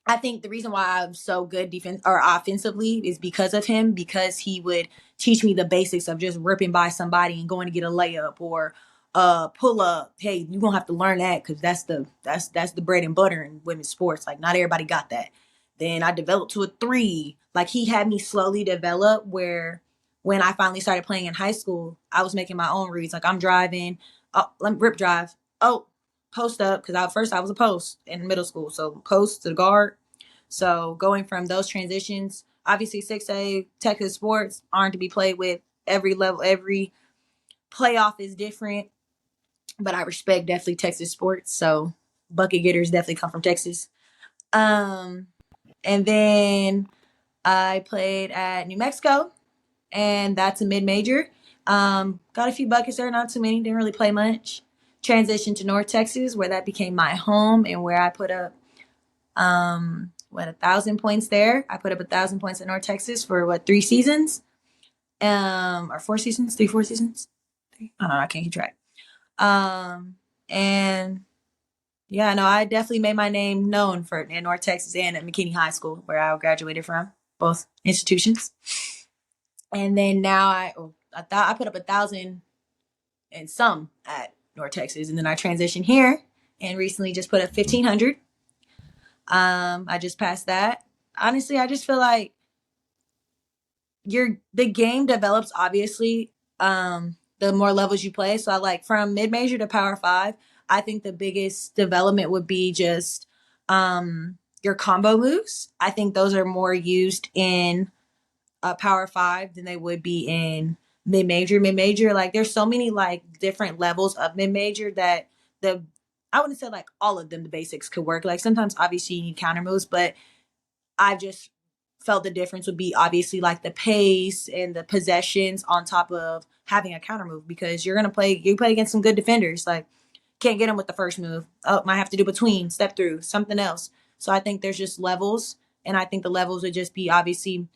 I think the reason why I'm so good defense or offensively is because of him, because he would teach me the basics of just ripping by somebody and going to get a layup or pull up. Hey, you're gonna have to learn that because that's the bread and butter in women's sports. Like not everybody got that. Then I developed to a 3. Like he had me slowly develop where when I finally started playing in high school, I was making my own reads. Like I'm driving, let me rip drive. Oh, post up because I was a post in middle school, so post to the guard. So going from those transitions, obviously 6A Texas sports aren't to be played with every level, every playoff is different, but I respect definitely Texas sports. So bucket getters definitely come from Texas. Um, and then I played at New Mexico, and that's a mid major. Got a few buckets there, not too many, didn't really play much. Transitioned to North Texas, where that became my home and where I put up 1,000 points there. I put up 1,000 points in North Texas for 3 seasons, or 4 seasons, 4 seasons. I don't know. I can't keep track. And yeah, no, I definitely made my name known for in North Texas and at McKinney High School, where I graduated from, both institutions. And then now I thought I put up 1,000 and some at North Texas, and then I transitioned here and recently just put up 1,500. I just passed that. Honestly, I just feel like the game develops obviously the more levels you play. So I like from mid major to power 5, I think the biggest development would be just your combo moves. I think those are more used in power 5 than they would be in mid major. Mid major, like there's so many like different levels of mid major that the I wouldn't say like all of them the basics could work. Like sometimes obviously you need counter moves, but I just felt the difference would be obviously like the pace and the possessions on top of having a counter move, because you play against some good defenders. Like can't get them with the first move. Oh, might have to do between, step through, something else. So I think there's just levels, and I think the levels would just be obviously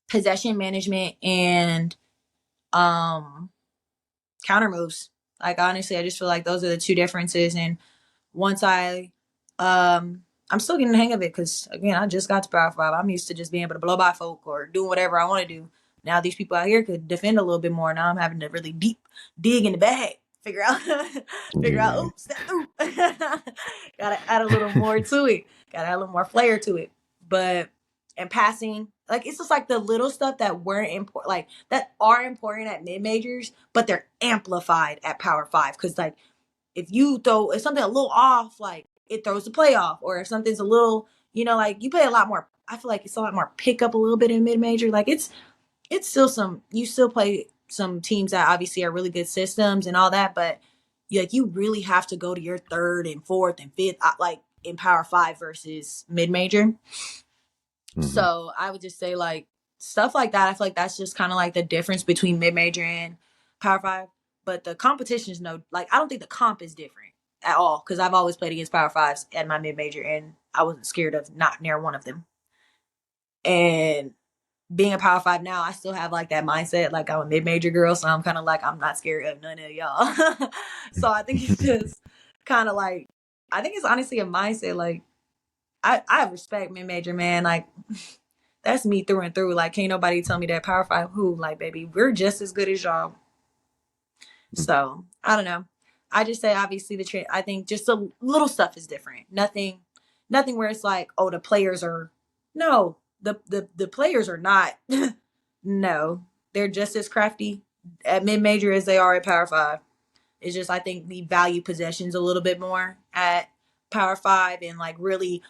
possession management and um counter moves. Like honestly, I just feel like those are the two differences. And once I I'm still getting the hang of it because again, I just got to Power Five. I'm used to just being able to blow by folk or doing whatever I want to do. Now these people out here could defend a little bit more. Now I'm having to really deep dig in the bag, figure out, figure out. Yeah. Oops, step through. Gotta add a little more to it. Gotta add a little more flair to it. But and passing, like it's just like the little stuff that weren't important, like that are important at mid majors, but they're amplified at Power Five because like if something a little off, like it throws the play off, or if something's a little, like you play a lot more. I feel like it's a lot more pick up a little bit in mid major. Like it's still you still play some teams that obviously are really good systems and all that, but you really have to go to your third and fourth and fifth, like in Power Five versus mid major. Hmm. So I would just say like stuff like that. I feel like that's just kind of like the difference between mid major and Power Five. But the competition is no, like I don't think the comp is different at all because I've always played against Power Fives at my mid major and I wasn't scared of not near one of them. And being a Power Five now, I still have like that mindset. Like I'm a mid major girl, so I'm kind of like I'm not scared of none of y'all. So I think it's just kind of like I think it's honestly a mindset. Like I respect mid major, man. Like that's me through and through. Like, can't nobody tell me that Power Five who, like, baby, we're just as good as y'all. So I don't know. I just say obviously I think just the little stuff is different. Nothing where it's like, oh, the players are no, the players are not. No, they're just as crafty at mid major as they are at Power Five. It's just I think we value possessions a little bit more at Power Five and like really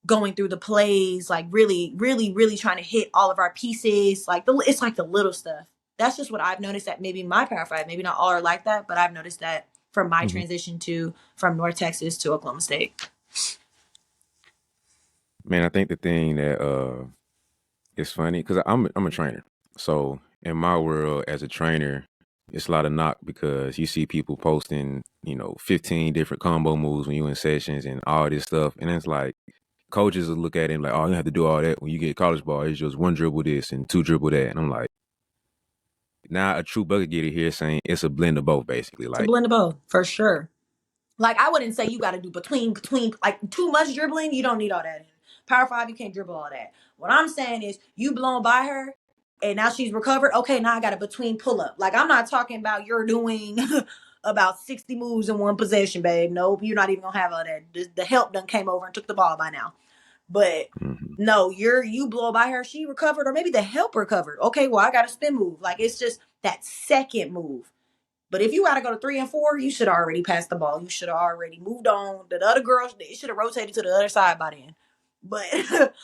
going through the plays, like really, really, really trying to hit all of our pieces. Like it's like the little stuff. That's just what I've noticed that maybe my Power Five, maybe not all are like that, but I've noticed that from my Hmm. transition from North Texas to Oklahoma State. Man, I think the thing that is funny because I'm a trainer, so in my world as a trainer, it's a lot of knock because you see people posting 15 different combo moves when you in sessions and all this stuff, and it's like coaches will look at it like, oh, you have to do all that when you get college ball. It's just one dribble this and two dribble that, and I'm like, now a true bucket getter here saying it's a blend of both, basically. It's a Like, blend of both for sure. Like I wouldn't say you got to do between like too much dribbling. You don't need all that. In Power Five, you can't dribble all that. What I'm saying is you blown by her, and now she's recovered. Okay, now I got a between pull up. Like I'm not talking about you're doing about 60 moves in one possession, babe. Nope, you're not even gonna have all that. The help done came over and took the ball by now. But mhm, no, you blow by her. She recovered, or maybe the help recovered. Okay, well I got a spin move. Like it's just that second move. But if you got to go to 3 and 4, you should have already passed the ball. You should have already moved on. The other girls, they should have rotated to the other side by then. But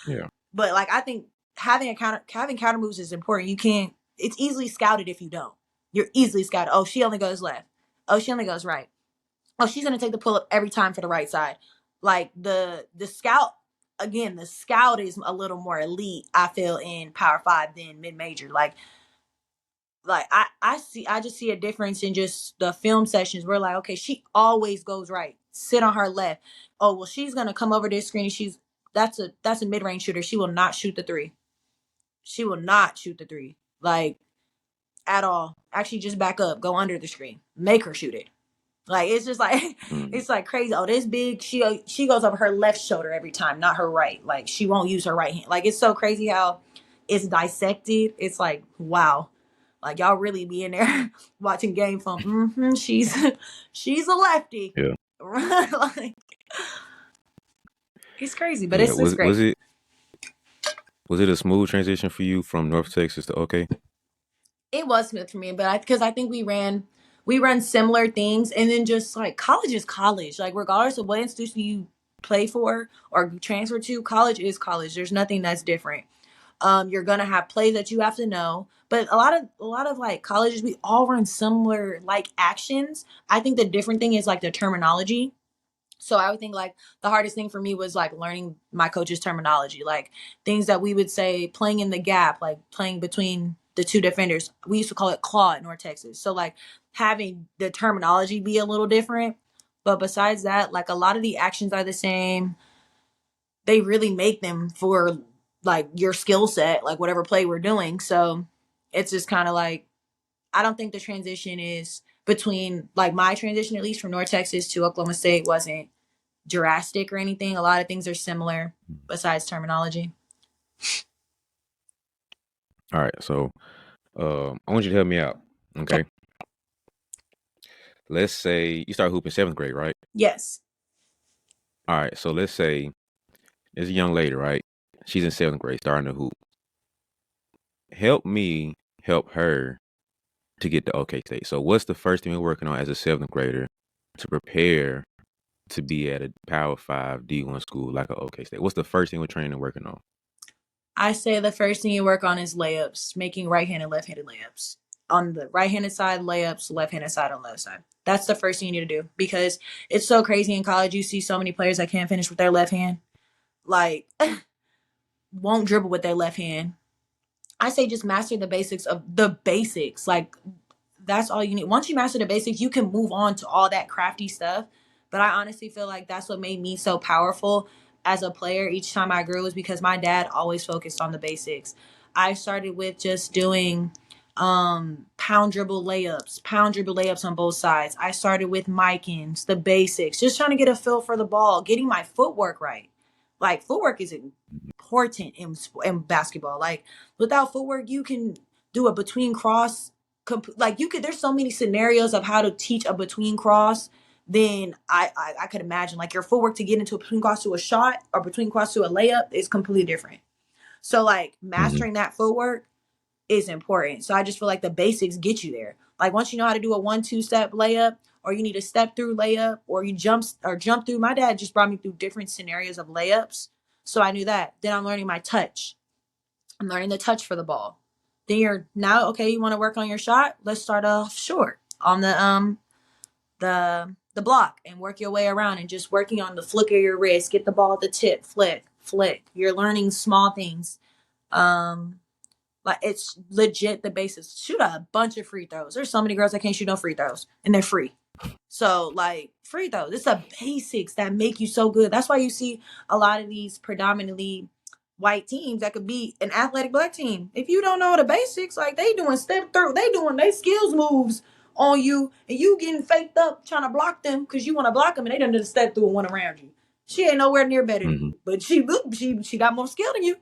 yeah, but like I think having counter moves is important. You can't. It's easily scouted if you don't. You're easily scouted. Oh, she only goes left. Oh, she only goes right. Oh, she's gonna take the pull up every time for the right side. Like the scout again. The scout is a little more elite. I feel in Power Five than mid major. Like I just see a difference in just the film sessions. We're like, okay, she always goes right. Sit on her left. Oh well, she's gonna come over this screen. That's a mid range shooter. She will not shoot the three. She will not shoot the three. Like at all. Actually, just back up. Go under the screen. Make her shoot it. Like it's just like mhm, it's like crazy. Oh, this big. She goes over her left shoulder every time, not her right. Like she won't use her right hand. Like it's so crazy how it's dissected. It's like wow. Like y'all really be in there watching game film. She's she's a lefty. yeah, Like it's crazy, but yeah. it's great. Was it a smooth transition for you from North Texas to OK? It was smooth for me, but because I think we run similar things, and then just like college is college. Like regardless of what institution you play for or transfer to, college is college. There's nothing that's different. You're gonna have plays that you have to know, but a lot of like colleges, we all run similar like actions. I think the different thing is like the terminology. So I would think like the hardest thing for me was like learning my coach's terminology, like things that we would say playing in the gap, like playing between the two defenders. We used to call it claw in North Texas. So like having the terminology be a little different. But besides that, like a lot of the actions are the same. They really make them for like your skill set, like whatever play we're doing. So it's just kind of like I don't think the transition is between like my transition at least from North Texas to Oklahoma State wasn't drastic or anything. A lot of things are similar besides terminology. All right, so I want you to help me out. Okay. Okay, let's say you start hooping seventh grade, right? Yes. All right, so let's say there's a young lady, right? She's in seventh grade, starting to hoop. Help me help her to get to OK State. So, what's the first thing we're working on as a seventh grader to prepare to be at a Power Five D1 school like a OK State? What's the first thing we're training and working on? I say the first thing you work on is layups, making right-handed, left-handed layups. On the right-handed side, layups, left-handed side on the left side. That's the first thing you need to do because it's so crazy in college. You see so many players that can't finish with their left hand, like won't dribble with their left hand. I say just master the basics of the basics. Like that's all you need. Once you master the basics, you can move on to all that crafty stuff. But I honestly feel like that's what made me so powerful as a player each time I grew is because my dad always focused on the basics. I started with just doing pound dribble layups on both sides. I started with Mikins, the basics, just trying to get a feel for the ball, getting my footwork right. Like footwork is important in basketball. Like without footwork, you can do a between cross like you could there's so many scenarios of how to teach a between cross. Then I could imagine like your footwork to get into a between cross to a shot or between cross to a layup is completely different. So like Mm-hmm. mastering that footwork is important. So I just feel like the basics get you there. Like once you know how to do a 1-2 step layup, or you need a step through layup, or you jump through. My dad just brought me through different scenarios of layups, so I knew that. Then I'm learning my touch. I'm learning the touch for the ball. Then you're now okay. You want to work on your shot? Let's start off short on the block and work your way around and just working on the flick of your wrist. Get the ball at the tip, flick, flick. You're learning small things. Um, like it's legit the basics. Shoot a bunch of free throws. There's so many girls that can't shoot no free throws and they're free. So like free throws, it's the basics that make you so good. That's why you see a lot of these predominantly white teams that could be an athletic black team. If you don't know the basics, like they doing step through, they doing they skills moves on you, and you getting faked up trying to block them because you want to block them, and they done did a step through and one around you. She ain't nowhere near better than Mm-hmm. you, but she got more skill than you.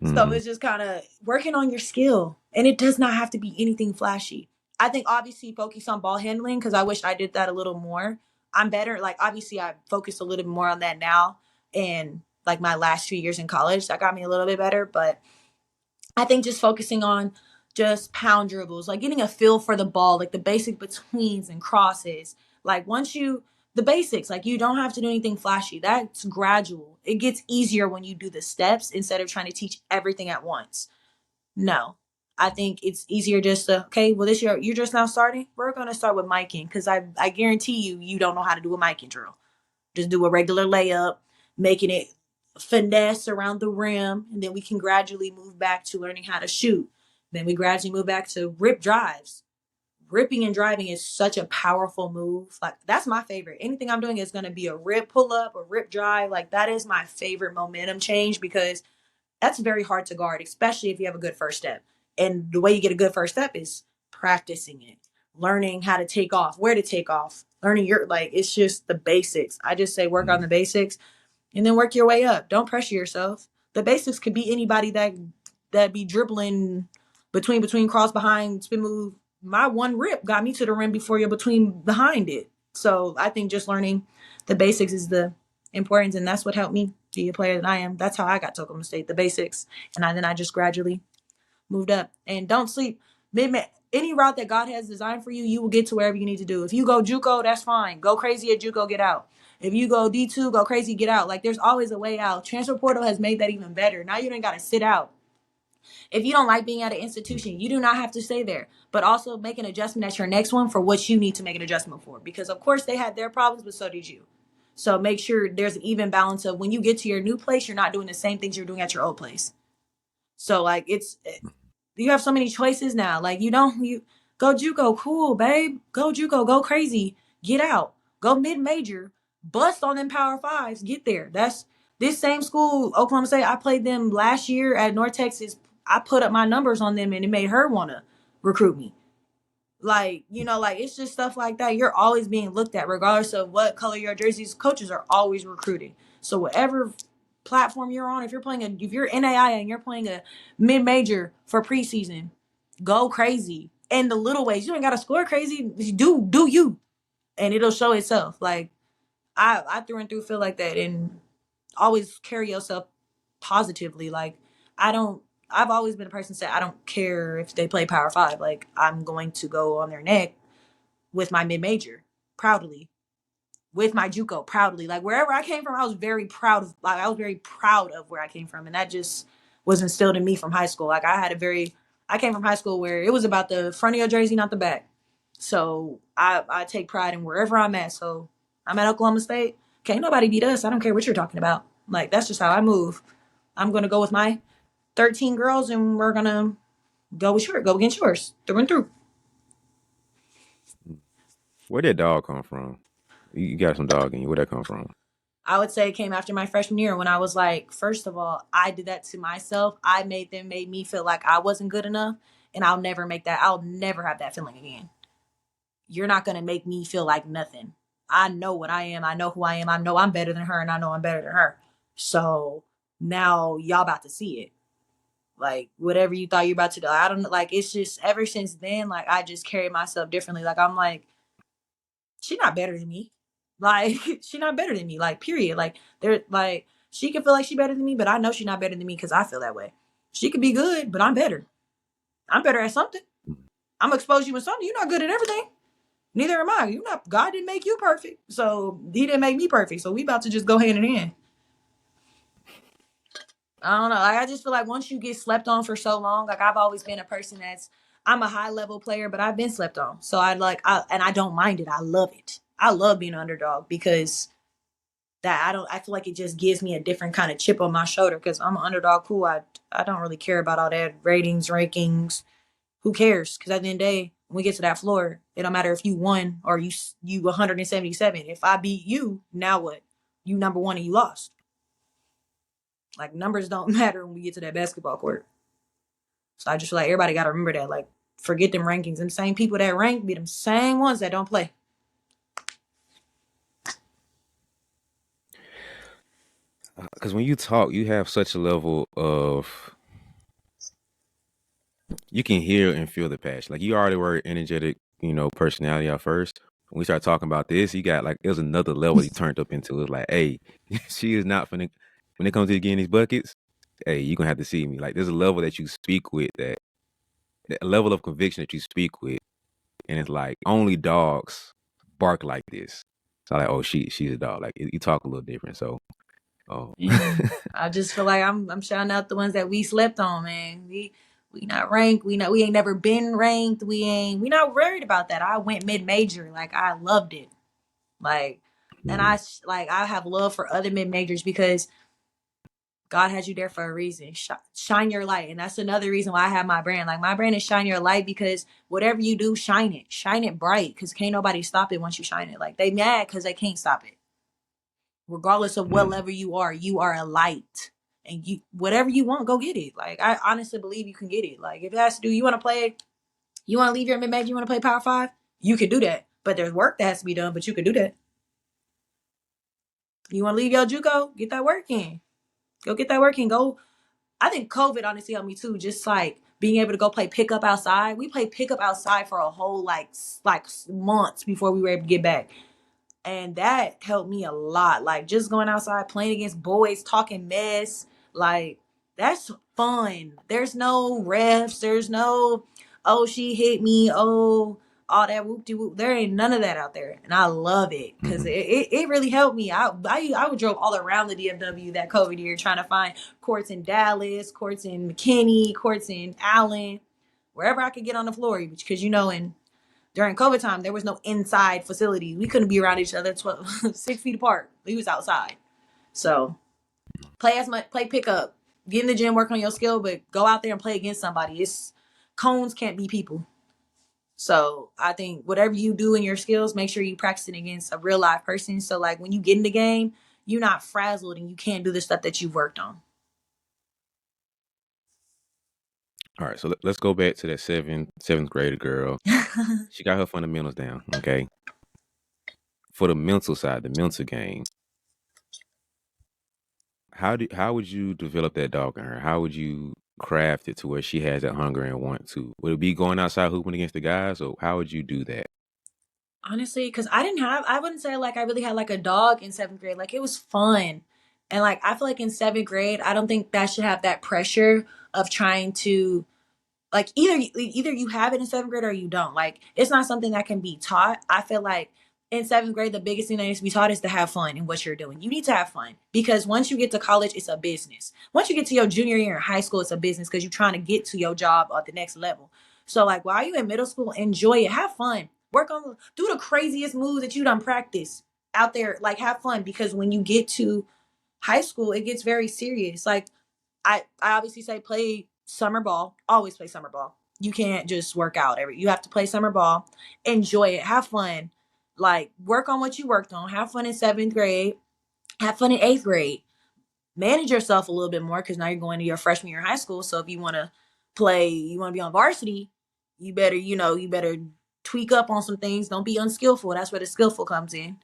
So Mm-hmm. it's just kind of working on your skill. And it does not have to be anything flashy. I think obviously focus on ball handling because I wish I did that a little more. I'm better. Like obviously I focus a little bit more on that now. And like my last few years in college, that got me a little bit better. But I think just focusing on just pound dribbles, like getting a feel for the ball, like the basic betweens and crosses. Like once you the basics, like you don't have to do anything flashy. That's gradual. It gets easier when you do the steps instead of trying to teach everything at once. No. I think it's easier just to okay, well this year you're just now starting. We're gonna start with miking because I guarantee you don't know how to do a miking drill. Just do a regular layup, making it finesse around the rim, and then we can gradually move back to learning how to shoot. Then we gradually move back to rip drives. Ripping and driving is such a powerful move. Like that's my favorite. Anything I'm doing is going to be a rip pull up, a rip drive. Like that is my favorite momentum change because that's very hard to guard, especially if you have a good first step. And the way you get a good first step is practicing it, learning how to take off, where to take off, learning your like it's just the basics. I just say work on the basics and then work your way up. Don't pressure yourself. The basics could be anybody that be dribbling between cross behind spin move. My one rip got me to the rim before you're between behind it. So I think just learning the basics is the importance, and that's what helped me be a player that I am. That's how I got to Oklahoma State, the basics, and then I just gradually moved up. And don't sleep. Any route that God has designed for you, you will get to wherever you need to do. If you go JUCO, that's fine. Go crazy at JUCO, get out. If you go D2, go crazy, get out. Like there's always a way out. Transfer portal has made that even better. Now you don't got to sit out. If you don't like being at an institution, you do not have to stay there. But also make an adjustment at your next one for what you need to make an adjustment for. Because of course they had their problems, but so did you. So make sure there's an even balance of when you get to your new place, you're not doing the same things you're doing at your old place. So like it's you have so many choices now. Like you go JUCO, cool, babe. Go JUCO, go crazy, get out. Go mid major, bust on them power fives, get there. That's this same school, Oklahoma State. I played them last year at North Texas. I put up my numbers on them, and it made her want to recruit me. Like, like it's just stuff like that. You're always being looked at, regardless of what color your jerseys. Coaches are always recruiting. So whatever platform you're on, if you're NAI and you're playing a mid major for preseason, go crazy. In the little ways, you ain't gotta score crazy. Do you, and it'll show itself. Like I through and through feel like that, and always carry yourself positively. Like I don't. I've always been a person that said I don't care if they play Power Five. Like I'm going to go on their neck with my mid major proudly, with my JUCO proudly. Like wherever I came from, I was very proud of. Like I was very proud of where I came from, and that just was instilled in me from high school. Like I came from high school where it was about the front of your jersey, not the back. So I take pride in wherever I'm at. So I'm at Oklahoma State. Can't nobody beat us. I don't care what you're talking about. Like that's just how I move. I'm gonna go with my 13 girls, and we're gonna go against yours through and through. Where did dog come from? You got some dog in you. Where that come from? I would say it came after my freshman year when I was like, first of all, I did that to myself. Made me feel like I wasn't good enough, and I'll never have that feeling again. You're not gonna make me feel like nothing. I know what I am. I know who I am. I know I'm better than her, and I know I'm better than her. So now y'all about to see it. Like whatever you thought you were about to do, I don't know. Like it's just ever since then, like I just carry myself differently. Like I'm like, she not better than me. Like she not better than me. Like period. Like they're like she can feel like she better than me, but I know she's not better than me because I feel that way. She could be good, but I'm better. I'm better at something. I'm gonna expose you in something. You're not good at everything. Neither am I. You not. God didn't make you perfect, so He didn't make me perfect. So we about to just go hand in hand. I don't know. Like I just feel like once you get slept on for so long, like I've always been a person that's I'm a high level player, but I've been slept on. So I don't mind it. I love it. I love being an underdog because I feel like it just gives me a different kind of chip on my shoulder because I'm an underdog. Cool. I don't really care about all that ratings, rankings. Who cares? Because at the end of the day, when we get to that floor, it don't matter if you won or you 177. If I beat you, now what? You number one and you lost. Like numbers don't matter when we get to that basketball court. So I just feel like everybody got to remember that. Like forget them rankings. Them same people that rank be them same ones that don't play. Because when you talk, you have such a level of you can hear and feel the passion. Like you already were energetic, personality at first. When we start talking about this, you got like there's another level you turned up into. It's like, hey, she is not finna when it comes to getting these buckets. Hey, you're gonna have to see me. Like there's a level that you speak with that level of conviction that you speak with, and it's like only dogs bark like this. So like, oh, she's a dog. Like you talk a little different. So, oh, Yeah. I just feel like I'm shouting out the ones that we slept on, man. We not ranked. We ain't never been ranked. We not worried about that. I went mid major. Like I loved it. Like and mm, I have love for other mid majors because God has you there for a reason. Shine your light. And that's another reason why I have my brand. Like my brand is shine your light because whatever you do, shine it. Shine it bright because can't nobody stop it once you shine it. Like they mad because they can't stop it. Regardless of what mm. level you are a light. And you whatever you want, go get it. Like I honestly believe you can get it. Like if it has to do you want to play, you want to leave your mid major, you want to play Power Five, you can do that. But there's work that has to be done, but you can do that. You want to leave your JUCO, get that work in. Go get that work in. Go I think COVID honestly helped me too. Just like being able to go play pickup outside. We played pickup outside for a whole like months before we were able to get back, and that helped me a lot. Like just going outside, playing against boys, talking mess, like that's fun. There's no refs. There's no oh she hit me. Oh all that whoop de whoop. There ain't none of that out there, and I love it because Mhm. it really helped me. I would drove all around the DFW that COVID year trying to find courts in Dallas, courts in McKinney, courts in Allen, wherever I could get on the floor because in during COVID time, there was no inside facility. We couldn't be around each other 6 feet apart. We was outside. So play pickup, get in the gym, work on your skill, but go out there and play against somebody. It's cones can't be people. So I think whatever you do in your skills, make sure you practice it against a real live person. So like when you get in the game, you're not frazzled and you can't do the stuff that you've worked on. All right, so let's go back to that seventh grader girl. She got her fundamentals down. Okay, for the mental side, the mental game. How would you develop that dog in her? How would you craft it to where she has that hunger and want to? Would it be going outside hooping against the guys, or how would you do that? Honestly, because I wouldn't say like I really had like a dog in seventh grade. Like it was fun. And like I feel like in seventh grade, I don't think that should have that pressure of trying to like either you have it in seventh grade or you don't. Like it's not something that can be taught. I feel like in seventh grade, the biggest thing that needs to be taught is to have fun in what you're doing. You need to have fun because once you get to college, it's a business. Once you get to your junior year in high school, it's a business because you're trying to get to your job at the next level. So like while you in middle school, enjoy it, have fun, work on do the craziest moves that you done practice out there. Like have fun because when you get to high school, it gets very serious. Like I obviously say play summer ball. Always play summer ball. You can't just work out every. You have to play summer ball. Enjoy it. Have fun. Like work on what you worked on. Have fun in seventh grade. Have fun in eighth grade. Manage yourself a little bit more because now you're going to your freshman year of high school. So if you want to play, you want to be on varsity, you better tweak up on some things. Don't be unskillful. That's where the skillful comes in.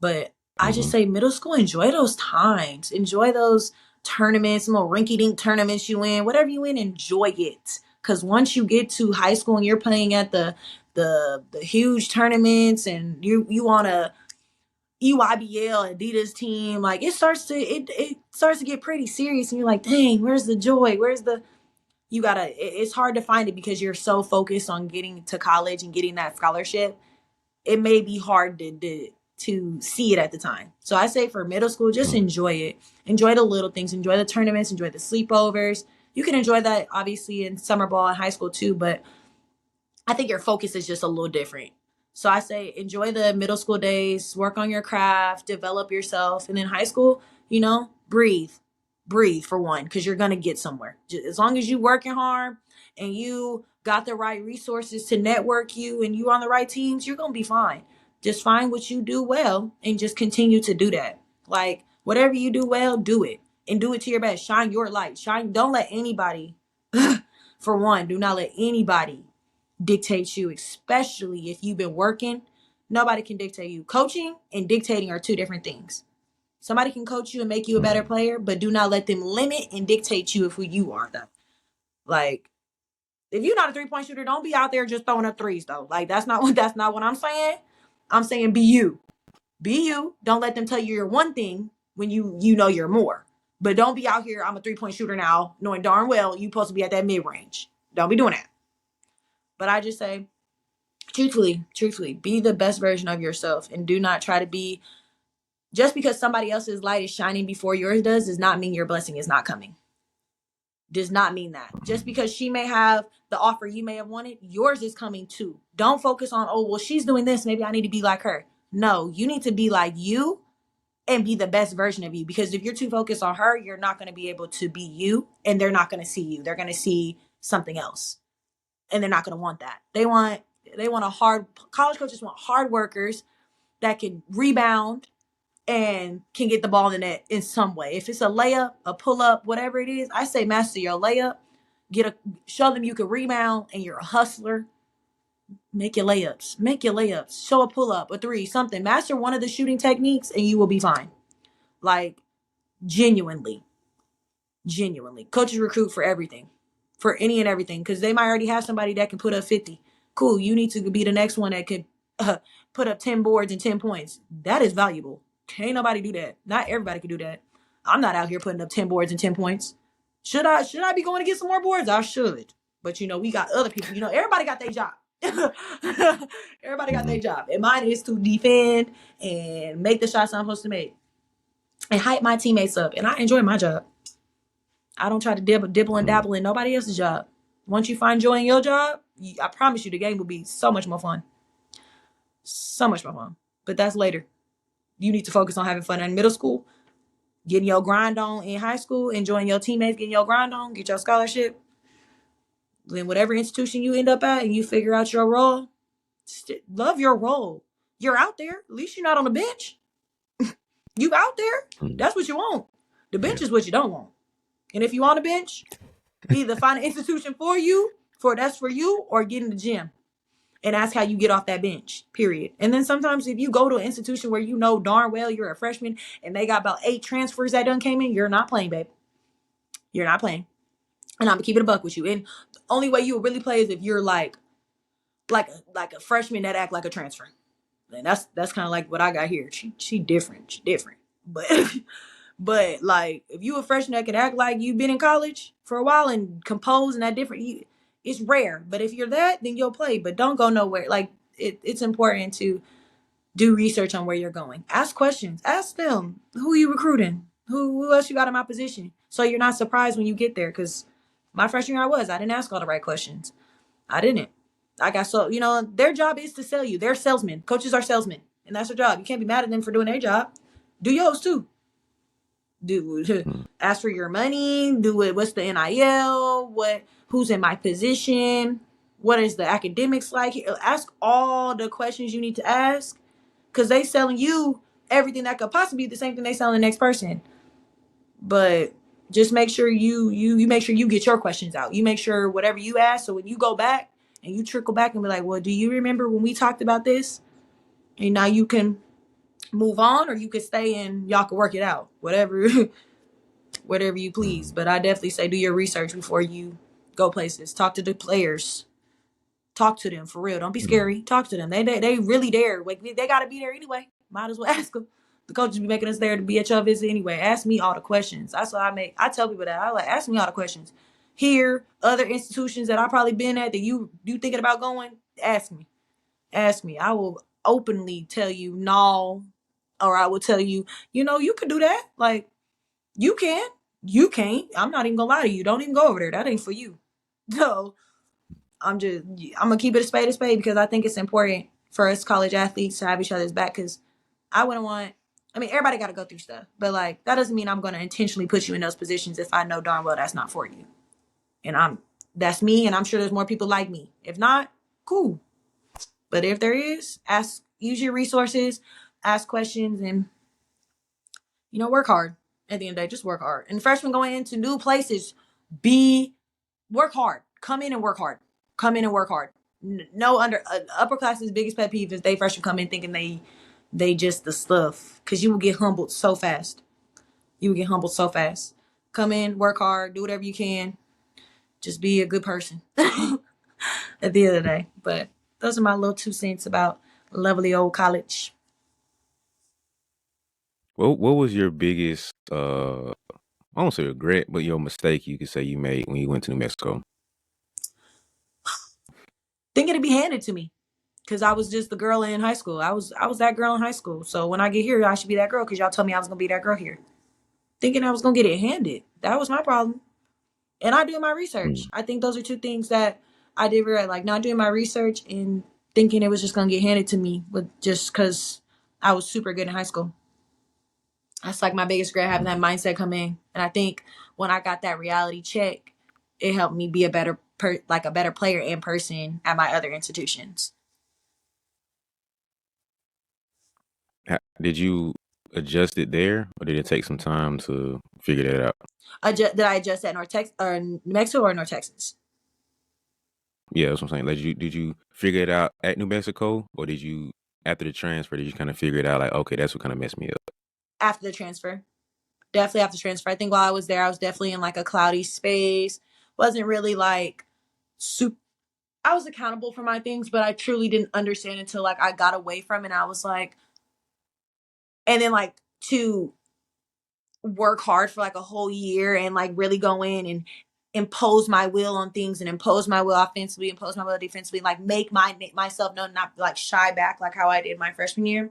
But I just Hmm. say middle school, enjoy those times. Enjoy those tournaments, some little rinky dink tournaments you in, whatever you in, enjoy it. Cause once you get to high school and you're playing at the huge tournaments and you on a EYBL Adidas team, like it starts to get pretty serious and you're like, dang, where's the joy? Where's the it's hard to find it because you're so focused on getting to college and getting that scholarship. It may be hard to see it at the time. So I say for middle school, just enjoy it. Enjoy the little things. Enjoy the tournaments. Enjoy the sleepovers. You can enjoy that obviously in summer ball and high school too, but I think your focus is just a little different. So I say enjoy the middle school days, work on your craft, develop yourself, and then high school, breathe, breathe for one, because you're gonna get somewhere. As long as you working hard and you got the right resources to network you and you on the right teams, you're gonna be fine. Just find what you do well and just continue to do that. Like whatever you do well, do it and do it to your best. Shine your light. Shine. Don't let anybody, for one, do not let anybody dictate you, especially if you've been working. Nobody can dictate you. Coaching and dictating are two different things. Somebody can coach you and make you a better player, but do not let them limit and dictate you of who you are, though. Like, if you're not a 3-point shooter, don't be out there just throwing up threes, though. Like, that's not what I'm saying. I'm saying be you. Be you. Don't let them tell you you're one thing when you know you're more. But don't be out here, I'm a 3-point shooter now, knowing darn well you're supposed to be at that mid range. Don't be doing that. But I just say truthfully, be the best version of yourself and do not try to be just because somebody else's light is shining before yours does not mean your blessing is not coming. Does not mean that. Just because she may have the offer you may have wanted, yours is coming too. Don't focus on, oh, well, she's doing this. Maybe I need to be like her. No, you need to be like you and be the best version of you. Because if you're too focused on her, you're not going to be able to be you and they're not going to see you. They're going to see something else. And they're not going to want that. They want a hard college coaches want hard workers that can rebound and can get the ball in the net in some way. If it's a layup, a pull up, whatever it is, I say master your layup. Show them you can rebound and you're a hustler. Make your layups. Make your layups. Show a pull up, a three, something. Master one of the shooting techniques and you will be fine. Like genuinely, genuinely. Coaches recruit for everything, for any and everything, because they might already have somebody that can put up 50. Cool. You need to be the next one that could put up 10 boards and 10 points. That is valuable. Can't nobody do that. Not everybody can do that. I'm not out here putting up 10 boards and 10 points. Should I be going to get some more boards? I should. But we got other people. Everybody got their job. Everybody got Hmm. their job. And mine is to defend and make the shots I'm supposed to make. And hype my teammates up. And I enjoy my job. I don't try to dibble and dabble in nobody else's job. Once you find joy in your job, I promise you the game will be so much more fun. So much more fun. But that's later. You need to focus on having fun in middle school, getting your grind on in high school, enjoying your teammates, getting your grind on, get your scholarship. Then whatever institution you end up at and you figure out your role, love your role. You're out there. At least you're not on the bench. You out there. Hmm. That's what you want. The bench Yeah. is what you don't want. And if you on the bench, Either find an institution for you, that's for you, or get in the gym and ask how you get off that bench, period. And then sometimes if you go to an institution where you know darn well you're a freshman and they got about 8 transfers that done came in, you're not playing, babe. You're not playing. And I'm gonna keep it a buck with you. And the only way you will really play is if you're like a freshman that act like a transfer. And that's kind of like what I got here. She different. She different. But but like if you a freshman that can act like you've been in college for a while and compose and that different, it's rare. But if you're that, then you'll play. But don't go nowhere. Like it's important to do research on where you're going. Ask questions. Ask them who you recruiting. Who else you got in my position? So you're not surprised when you get there. Because my freshman year I didn't ask all the right questions. I didn't. I got so their job is to sell you. They're salesmen. Coaches are salesmen, and that's their job. You can't be mad at them for doing their job. Do yours too. Do Mm, ask for your money. Do it. What's the NIL? Who's in my position? What is the academics like? Ask all the questions you need to ask, because they selling you everything that could possibly be the same thing they selling the next person. But just make sure you make sure you get your questions out. You make sure whatever you ask, so when you go back and you trickle back and be like, well, do you remember when we talked about this? And now you can move on, or you could stay and y'all can work it out. Whatever whatever you please. mm, But I definitely say do your research before you go places. Talk to the players. Talk to them for real. Don't be mm, scary. Talk to them. They really there. Like they gotta be there anyway. Might as well ask them. The coaches be making us there to be at your visit anyway. Ask me all the questions. That's what I tell people that I like. Ask me all the questions. Here, other institutions that I probably been at that you thinking about going. Ask me. Ask me. I will openly tell you no, or I will tell you, you could do that. Like you can. You can't. I'm not even gonna lie to you. Don't even go over there. That ain't for you. So I'm gonna keep it a spade because I think it's important for us college athletes to have each other's back. Because I wouldn't want. I mean, everybody got to go through stuff, but like that doesn't mean I'm gonna intentionally put you in those positions if I know darn well that's not for you. And that's me, and I'm sure there's more people like me. If not, cool. But if there is, use your resources, ask questions, and work hard. At the end of the day, just work hard. And freshmen going into new places, be work hard. Come in and work hard. Come in and work hard. No upper class's biggest pet peeve is they freshmen come in thinking they just the stuff, because you will get humbled so fast. You will get humbled so fast. Come in, work hard, do whatever you can. Just be a good person at the end of the day. But those are my little 2 cents about lovely old college. what was your biggest I won't say regret, but your mistake you could say you made when you went to New Mexico? Thinking it'd be handed to me because I was just the girl in high school. I was that girl in high school. So when I get here, I should be that girl because y'all told me I was gonna be that girl here. Thinking I was gonna get it handed. That was my problem. And I do my research. Mm. I think those are 2 things that I did right. Like not doing my research and thinking it was just gonna get handed to me with just because I was super good in high school. That's like my biggest regret, having that mindset come in. And I think when I got that reality check, it helped me be a better like a better player and person at my other institutions. Did you adjust it there, or did it take some time to figure that out? Did I adjust at North Texas or New Mexico or North Texas? Yeah, that's what I'm saying. Like, did you figure it out at New Mexico, or did you after the transfer did you kind of figure it out? Like, okay, that's what kind of messed me up. After the transfer. Definitely after the transfer. I think while I was there, I was definitely in like a cloudy space. Wasn't really like super. I was accountable for my things, but I truly didn't understand until like I got away from it. And I was like, and then like to work hard for like a whole year and like really go in and impose my will on things and impose my will offensively, impose my will defensively, like make myself known, not like shy back like how I did my freshman year.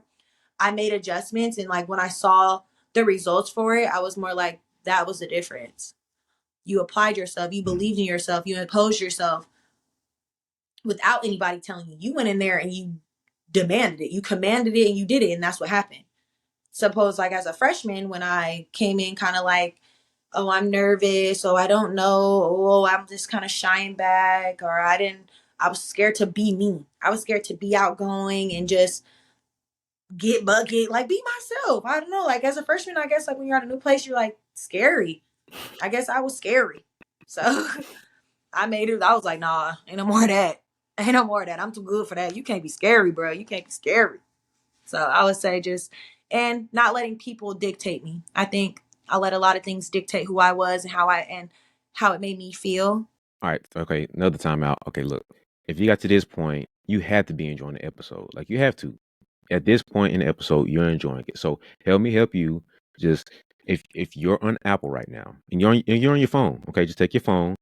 I made adjustments, and like when I saw the results for it, I was more like, that was the difference. You applied yourself, you Mm. believed in yourself, you imposed yourself without anybody telling you. You went in there and you demanded it, you commanded it, and you did it, and that's what happened. Suppose like as a freshman, when I came in kind of like, oh, I'm nervous, oh, I don't know, oh, I'm just kind of shying back, or I was scared to be me. I was scared to be outgoing and just get bucket, like be myself. I don't know. Like as a freshman, I guess like when you're at a new place, you're like scary. I guess I was scary. So I made it. I was like, nah, ain't no more of that. Ain't no more of that. I'm too good for that. You can't be scary, bro. You can't be scary. So I would say just, and not letting people dictate me. I think I let a lot of things dictate who I was and how it made me feel. All right. Okay. Another time out. Okay. Look, if you got to this point, you have to be enjoying the episode. Like you have to. At this point in the episode, you're enjoying it. So help me help you. Just if you're on Apple right now and you're on your phone, okay, just take your phone,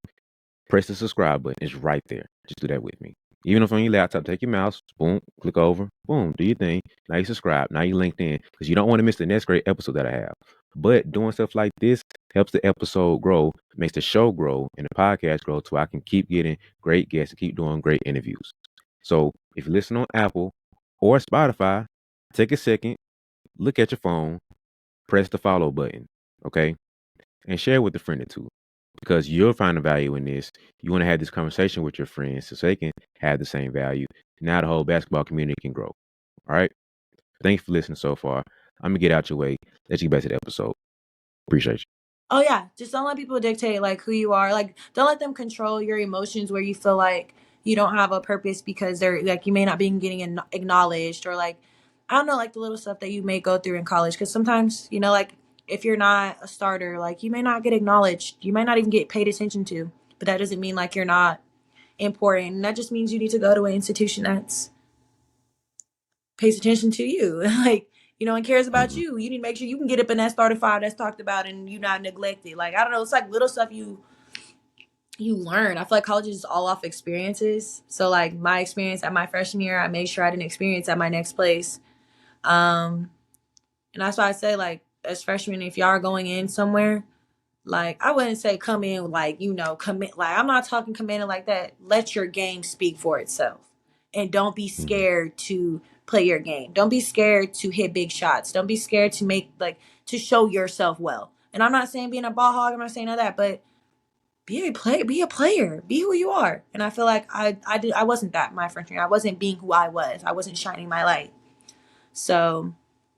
press the subscribe button. It's right there. Just do that with me. Even if on your laptop, take your mouse, boom, click over, boom, do your thing. Now you subscribe. Now you linked in because you don't want to miss the next great episode that I have. But doing stuff like this helps the episode grow, makes the show grow, and the podcast grow so I can keep getting great guests and keep doing great interviews. So if you listen on Apple or Spotify, take a second, look at your phone, press the follow button, okay? And share with a friend or two because you'll find a value in this. You want to have this conversation with your friends so they can have the same value. Now the whole basketball community can grow. All right. Thanks for listening so far. I'm gonna get out your way. Let's get back to the episode. Appreciate you. Oh yeah, just don't let people dictate like who you are. Like don't let them control your emotions where you feel like you don't have a purpose because they're like you may not be getting acknowledged or like I don't know like the little stuff that you may go through in college because sometimes like if you're not a starter like you may not get acknowledged. You might not even get paid attention to. But that doesn't mean like you're not important. And that just means you need to go to an institution that's pays attention to you. Like, and cares about Mhm. you. You need to make sure you can get up in that starter five that's talked about and you not neglected. Like, I don't know, it's like little stuff you learn. I feel like college is all off experiences. So like my experience at my freshman year, I made sure I didn't experience at my next place. Um, and that's why I say like as freshmen, if y'all are going in somewhere, like I wouldn't say come in like commit. Like I'm not talking come in like that. Let your game speak for itself, and don't be Mhm. scared to play your game. Don't be scared to hit big shots. Don't be scared to make like to show yourself well. And I'm not saying being a ball hog. I'm not saying all that, but be a player. Be a player. Be who you are. And I feel like I wasn't that my freshman year. I wasn't being who I was. I wasn't shining my light. So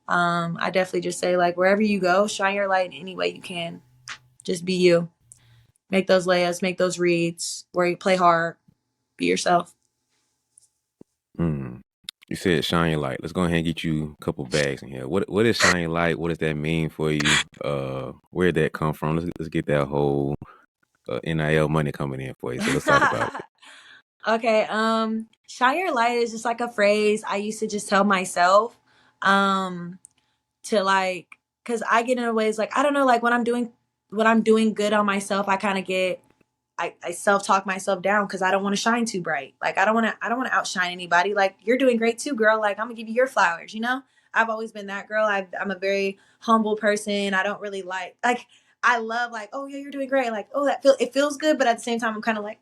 I definitely just say like wherever you go, shine your light in any way you can. Just be you. Make those layups, make those reads, where you play hard, be yourself. Mm. You said shine your light. Let's go ahead and get you a couple bags in here. What is shine your light? What does that mean for you? Where did that come from? Let's get that whole NIL money coming in for you. So let's talk about it. Okay, shine your light is just like a phrase I used to just tell myself. Um, to like because I get in a ways like I don't know, like when I'm doing good on myself, I kind of get I self-talk myself down because I don't want to shine too bright. Like I don't want to outshine anybody. Like you're doing great too, girl. Like I'm gonna give you your flowers. I've always been that girl. I'm a very humble person. I don't really like I love like, oh yeah, you're doing great. Like, oh it feels good, but at the same time I'm kind of like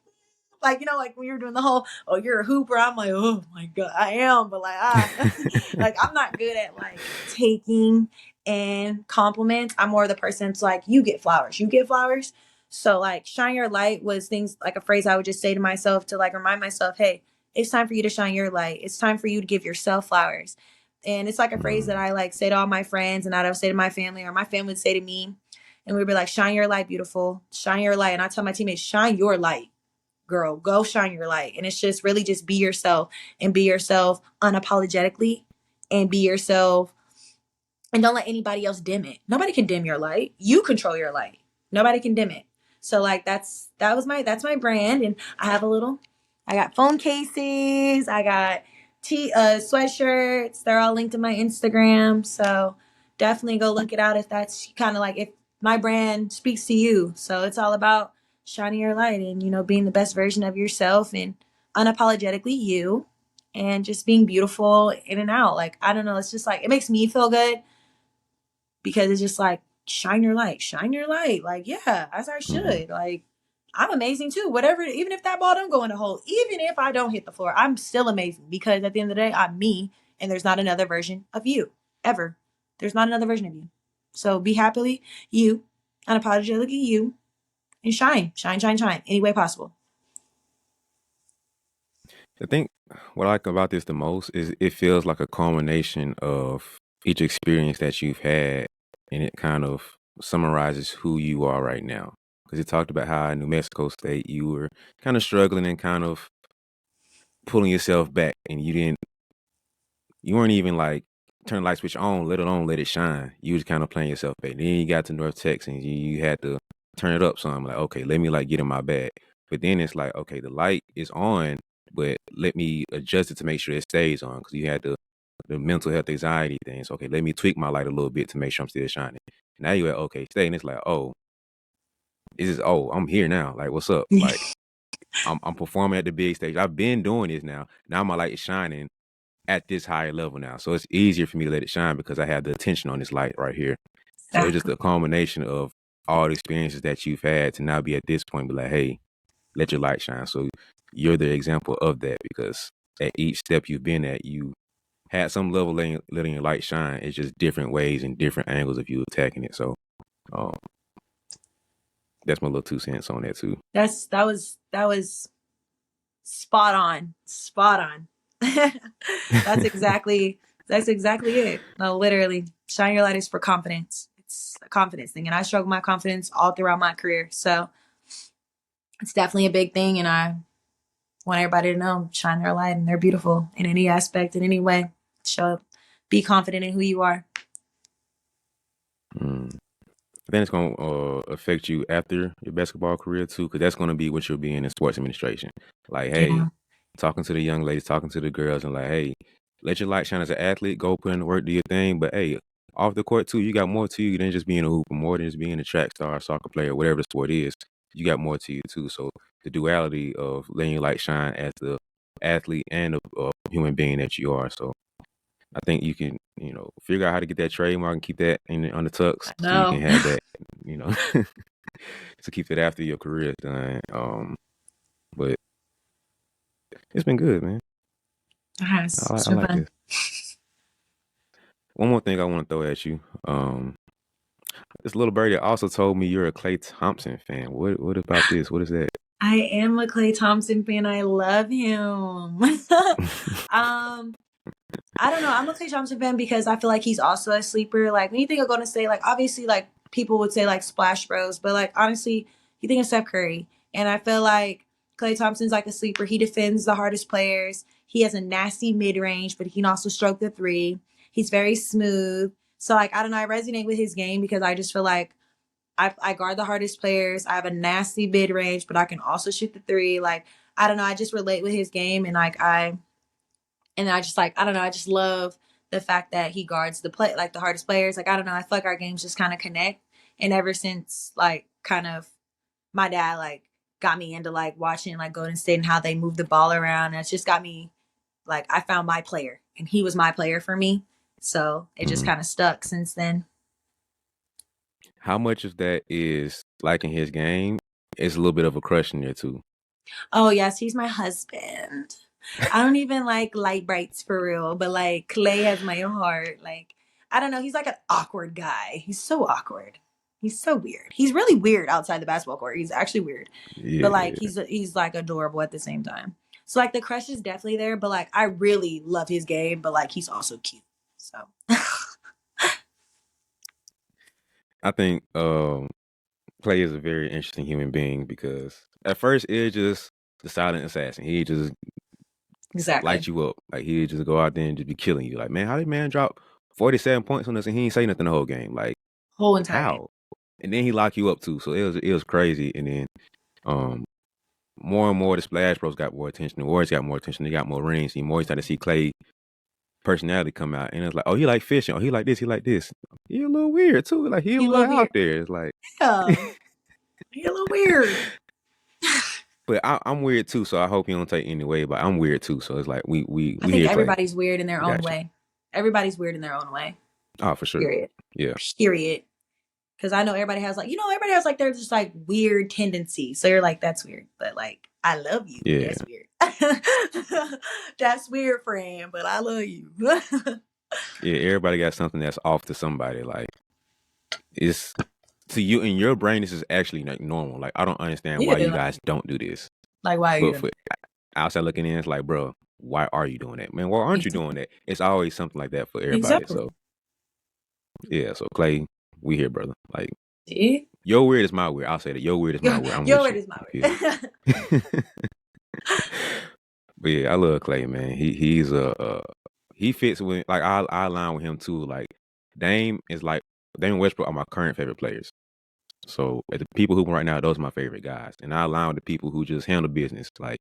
like when you're doing the whole oh you're a hooper, I'm like oh my god I am, but like like I'm not good at like taking and compliments. I'm more the person that's like you get flowers. So like shine your light was things like a phrase I would just say to myself to like remind myself, hey, it's time for you to shine your light. It's time for you to give yourself flowers. And it's like a phrase that Mm. I like say to all my friends and I would say to my family or my family would say to me. And we'd be like, shine your light, beautiful. Shine your light. And I tell my teammates, shine your light, girl, go shine your light. And it's just really just be yourself and be yourself unapologetically and be yourself and don't let anybody else dim it. Nobody can dim your light. You control your light. Nobody can dim it. So like that's my brand. And I got phone cases, I got sweatshirts. They're all linked to my Instagram. So definitely go look it out if that's kind of like if my brand speaks to you. So it's all about shining your light and being the best version of yourself and unapologetically you and just being beautiful in and out. Like I don't know, it's just like it makes me feel good because it's just like shine your light. Like yeah, as I Mhm. should. Like I'm amazing too. Whatever, even if that ball don't go in the hole, even if I don't hit the floor, I'm still amazing because at the end of the day, I'm me, and there's not another version of you ever. There's not another version of you. So be happily you, unapologetically you, and shine, any way possible. I think what I like about this the most is it feels like a culmination of each experience that you've had, and it kind of summarizes who you are right now. because he talked about how in New Mexico State you were kind of struggling and kind of pulling yourself back, and you weren't even like turn the light switch on, let alone let it shine. You was kind of playing yourself back. Then you got to North Texas, and you had to turn it up some. Like, okay, let me like get in my bag. But then it's like, okay, the light is on, but let me adjust it to make sure it stays on, because you had the mental health anxiety things. Okay, let me tweak my light a little bit to make sure I'm still shining. Now you're at okay, stay, and it's like, oh, I'm here now. Like, what's up? Like, I'm performing at the big stage. I've been doing this now. Now my light is shining at this higher level now. So it's easier for me to let it shine because I have the attention on this light right here. So it's just Exactly. a combination of all the experiences that you've had to now be at this point, be like, hey, let your light shine. So you're the example of that, because at each step you've been at, you had some level letting your light shine. It's just different ways and different angles of you attacking it. So um, that's my little 2 cents on that too. That was spot on. Spot on. that's exactly that's exactly it. No, literally. Shine your light is for confidence. It's a confidence thing. And I struggle with my confidence all throughout my career. So it's definitely a big thing, and I want everybody to know, shine their light, and they're beautiful in any aspect, in any way. Show be confident in who you are. Mm. Then it's going to affect you after your basketball career too, because that's going to be what you'll be in sports administration. Like, hey, Yeah. talking to the young ladies, talking to the girls, and like, hey, let your light shine as an athlete. Go put in the work, do your thing. But hey, off the court too, you got more to you than just being a hooper, more than just being a track star, soccer player, whatever the sport is. You got more to you too. So the duality of letting your light shine as the athlete and a human being that you are. So I think you can, figure out how to get that trademark and keep that on the tux, I so you can know. have that, you know, to keep it after your career is done. But it's been good, man. Yes, it's I been like fun. this. One more thing I want to throw at you. This little birdie also told me you're a Klay Thompson fan. What about this? What is that? I am a Klay Thompson fan. I love him. um, I don't know. I'm a Klay Thompson fan because I feel like he's also a sleeper. Like when you think of Golden State, like obviously like people would say like Splash Bros, but like honestly, you think of Steph Curry. And I feel like Klay Thompson's like a sleeper. He defends the hardest players. He has a nasty mid range, but he can also stroke the three. He's very smooth. So like I don't know, I resonate with his game because I just feel like I guard the hardest players. I have a nasty mid range, but I can also shoot the three. Like I don't know, I just relate with his game, and I just like I don't know, I just love the fact that he guards the play like the hardest players. Like I don't know, I feel like our games just kind of connect. And ever since like kind of my dad like got me into like watching like Golden State and how they move the ball around, and it's just got me like I found my player, and he was my player for me. So it just Mhm. kind of stuck since then. How much of that is liking his game? It's a little bit of a crush in there too. Oh yes, he's my husband. I don't even like light brights for real, but like Clay has my heart. Like I don't know, he's like an awkward guy. He's so awkward. He's so weird. He's really weird outside the basketball court. He's actually weird, but like Yeah. he's like adorable at the same time. So like the crush is definitely there, but like I really love his game, but like he's also cute. So I think Clay is a very interesting human being, because at first it's just the silent assassin. He just light exactly, you up. Like he'd just go out there and just be killing you. Like, man, how did man drop 47 points on us and he ain't say nothing the whole game? Like, whole entire game. how? And then he lock you up too. So it was crazy. And then um more and more the Splash Bros got more attention. The Warriors got more attention. They got more rings. You more started to see Clay personality come out. And it's like, oh, he like fishing. Oh, he like this. He like this. He a little weird too. Like he a He a little little out weird. there. It's like, Yeah, he a little weird. but I'm weird too. So I hope you don't take any way. But I'm weird too. So it's like I we think hear Clay. everybody's weird in their We own got you. way. Everybody's weird in their own way. Oh, for sure. Period. Yeah. Period. Because I know everybody has like, everybody has like their just like weird tendencies. So you're like, that's weird. But like, I love you. Yeah. That's weird. That's weird, friend, but I love you. Yeah. Everybody got something that's off to somebody. Like it's to you in your brain. This is actually like normal. Like I don't understand why you Yeah. guys don't do this. Like, why are you But doing for outside looking in, it's like, bro, why are you doing that, man? Why aren't you that? doing that? It's always something like that for everybody. Exactly. So yeah. So Clay, we here, brother. Like See? Your weird is my weird. I'll say that. Your weird is my weird. I'm Your with word you. is my You word. feel me? But yeah, I love Clay, man. He's he fits with like I align with him too. Like Dame Westbrook are my current favorite players. So the people who right now, those are my favorite guys. And I align with the people who just handle business. Like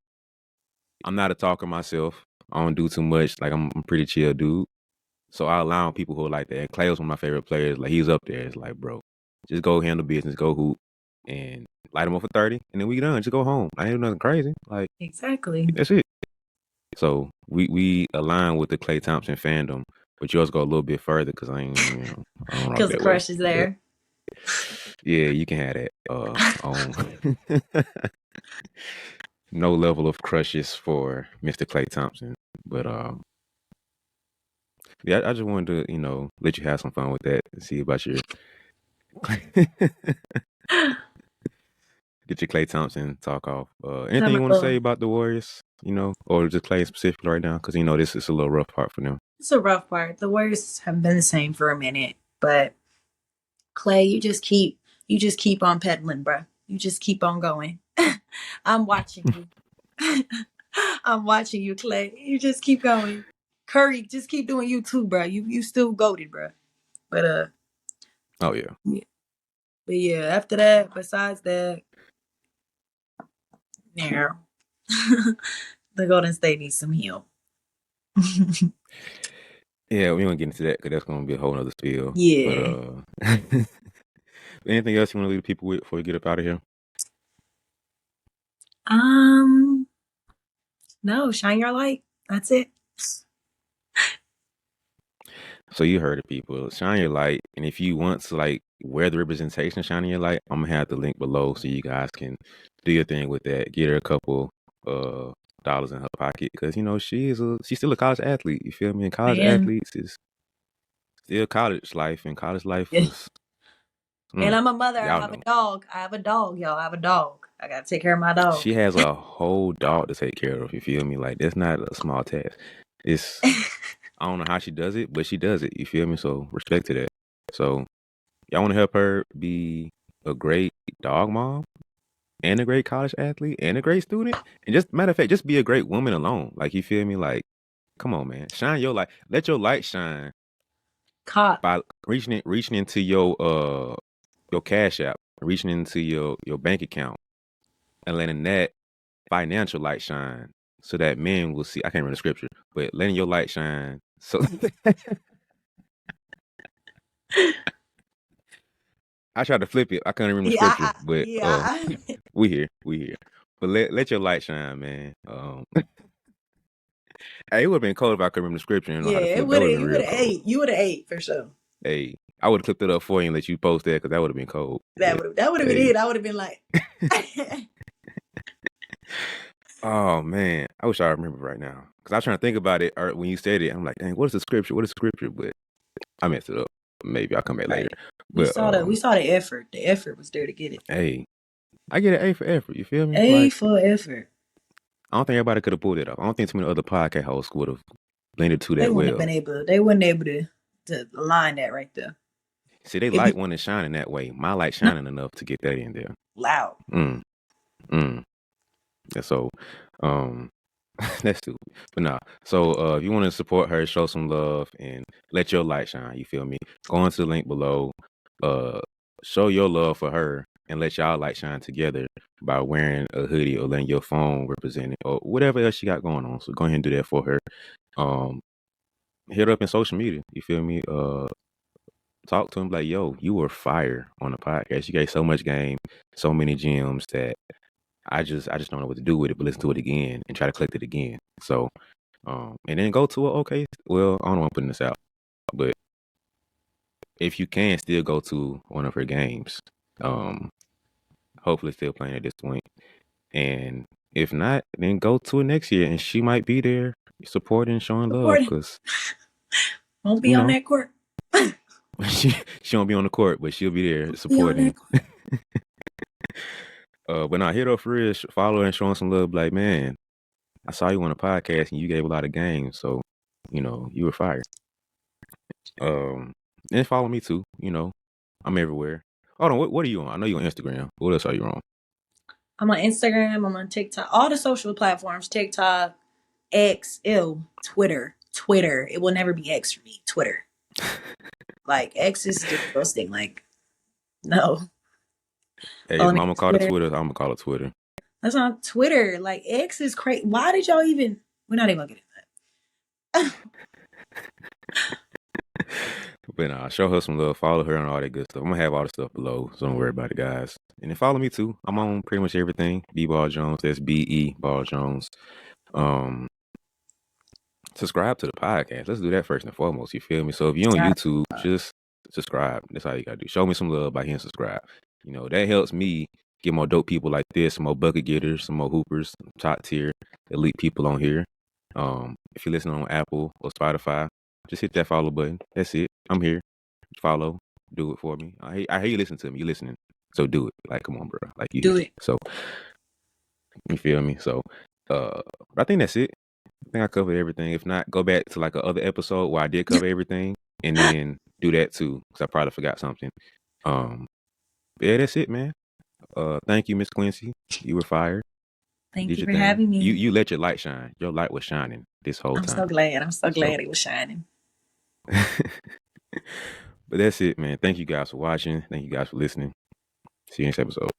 I'm not a talker myself. I don't do too much. Like I'm a pretty chill dude. So I allow people who are like that. And Clay was one of my favorite players. Like he's up there. It's like, bro, just go handle business, go hoop, and light him up for 30, and then we done. Just go home. I ain't do nothing crazy. Like Exactly. that's it. So we align with the Klay Thompson fandom, but yours go a little bit further because I don't rock Because the that way. crush is But there. yeah, you can have that. On no level of crushes for Mr. Klay Thompson, but yeah, I just wanted to let you have some fun with that and see about your get your Klay Thompson talk off. Anything I'm you a want to say little. about the Warriors? Or just Klay specifically right now? Because this is a little rough part for them. It's a rough part. The Warriors have been the same for a minute, but Clay, you just keep on pedaling, bro. You just keep on going. I'm watching you. I'm watching you, Clay. You just keep going. Curry, just keep doing you too, bro. You still goaded, bro. But Oh yeah. yeah. But yeah, after that, besides that, yeah, the Golden State needs some heal. Yeah, we don't get into that because that's gonna be a whole other spiel. But Yeah. anything else you want to leave people with before we get up out of here? No, shine your light. That's it. So you heard it, people. Shine your light, and if you want to like wear the representation of shining your light, I'm gonna have the link below so you guys can do your thing with that. Get her a couple dollars in her pocket because she's still a college athlete. You feel me? And college Man. athletes is still college life, and college life Yeah. was And I'm a mother. I y'all have a know. dog. I have a dog, y'all. I have a dog. I gotta take care of my dog. She has a whole dog to take care of. You feel me? Like that's not a small task. It's I don't know how she does it, but she does it. You feel me? So respect to that. So y'all want to help her be a great dog mom and a great college athlete and a great student, and just matter of fact, just be a great woman alone. Like you feel me? Like come on, man, shine your light. Let your light shine Caught. by reaching into your cash app, reaching into your bank account, and letting that financial light shine so that men will see. I can't remember the scripture, but letting your light shine. So I tried to flip it. I couldn't remember the scripture, but Yeah. we here. But let your light shine, man. Hey, it would have been cool if I could remember the scripture and know Yeah, how to it flip. That would would have. have been You would real have cold. ate. You would have ate for sure. Hey, I would have clipped it up for you and let you post that because that would have been cold. But That would have been hey, it. I would have been like, oh man, I wish I remember right now because I was trying to think about it. Or when you said it, I'm like, dang, what is the scripture? What is the scripture? But I messed it up. Maybe I'll come back later. right. But We saw the effort. The effort was there to get it. hey, I get an A for effort. You feel me? A Like for effort. I don't think everybody could have pulled it off. I don't think too many other podcast hosts would have blended to They that wouldn't have well. been able. They wouldn't able to align that right there. See, they If you light one is shining that way. My light shining enough to get that in there. loud. Mm, mm. And so, um, that's stupid. But nah. So, if you want to support her, show some love, and let your light shine. You feel me? Go into the link below. Uh, show your love for her, and let y'all light shine together by wearing a hoodie or letting your phone represent it or whatever else you got going on. So go ahead and do that for her. Um, hit her up in social media. You feel me? Talk to him like, yo, you were fire on the podcast. You gave so much game, so many gems that I just don't know what to do with it, but listen to it again and try to collect it again. So, and then go to it. Okay, well, I don't know. I'm putting this out, but if you can still go to one of her games, um, hopefully still playing at this point. And if not, then go to it next year, and she might be there supporting, showing love, Supporting. because Won't be you on know that court. she won't be on the court, but she'll be there Be on supporting. that court. But now hit up for real, follow her and showing some love. Like, man, I saw you on a podcast and you gave a lot of games, so you were fired. And follow me too. I'm everywhere. Hold on, what are you on? I know you're on Instagram. What else are you on? I'm on Instagram. I'm on TikTok. All the social platforms. TikTok, X, ew, Twitter. It will never be X for me. Twitter. Like X is disgusting. Like no. Hey, if Follow me mama on called it Twitter. Twitter, I'm gonna call it Twitter. That's on Twitter. Like X is crazy. Why did y'all even? We're not even gonna get into that. But nah, show her some love, follow her and all that good stuff. I'm gonna have all the stuff below, so don't worry about it, guys. And then follow me too. I'm on pretty much everything. BeBall Jones, that's BE Ball Jones. Um, subscribe to the podcast. Let's do that first and foremost. You feel me? So if you're on YouTube, just subscribe. That's all you gotta do. Show me some love by hitting subscribe. You know, that helps me get more dope people like this, some more bucket getters, some more hoopers, some top tier elite people on here. If you're listening on Apple or Spotify, just hit that follow button. That's it. I'm here. Follow. Do it for me. I hear you listen to me. You listening. So do it. Like, come on, bro. Like you Do here. it. So you feel me? So I think that's it. I think I covered everything. If not, go back to like a other episode where I did cover everything and then do that too. Because I probably forgot something. Yeah, that's it, man. Thank you, Miss Quincy. You were fired. You Thank did you your for thing. having You me. you let your light shine. Your light was shining this whole I'm so time. glad. I'm so So glad it was shining. but that's it, man. Thank you guys for watching. Thank you guys for listening. See you next episode.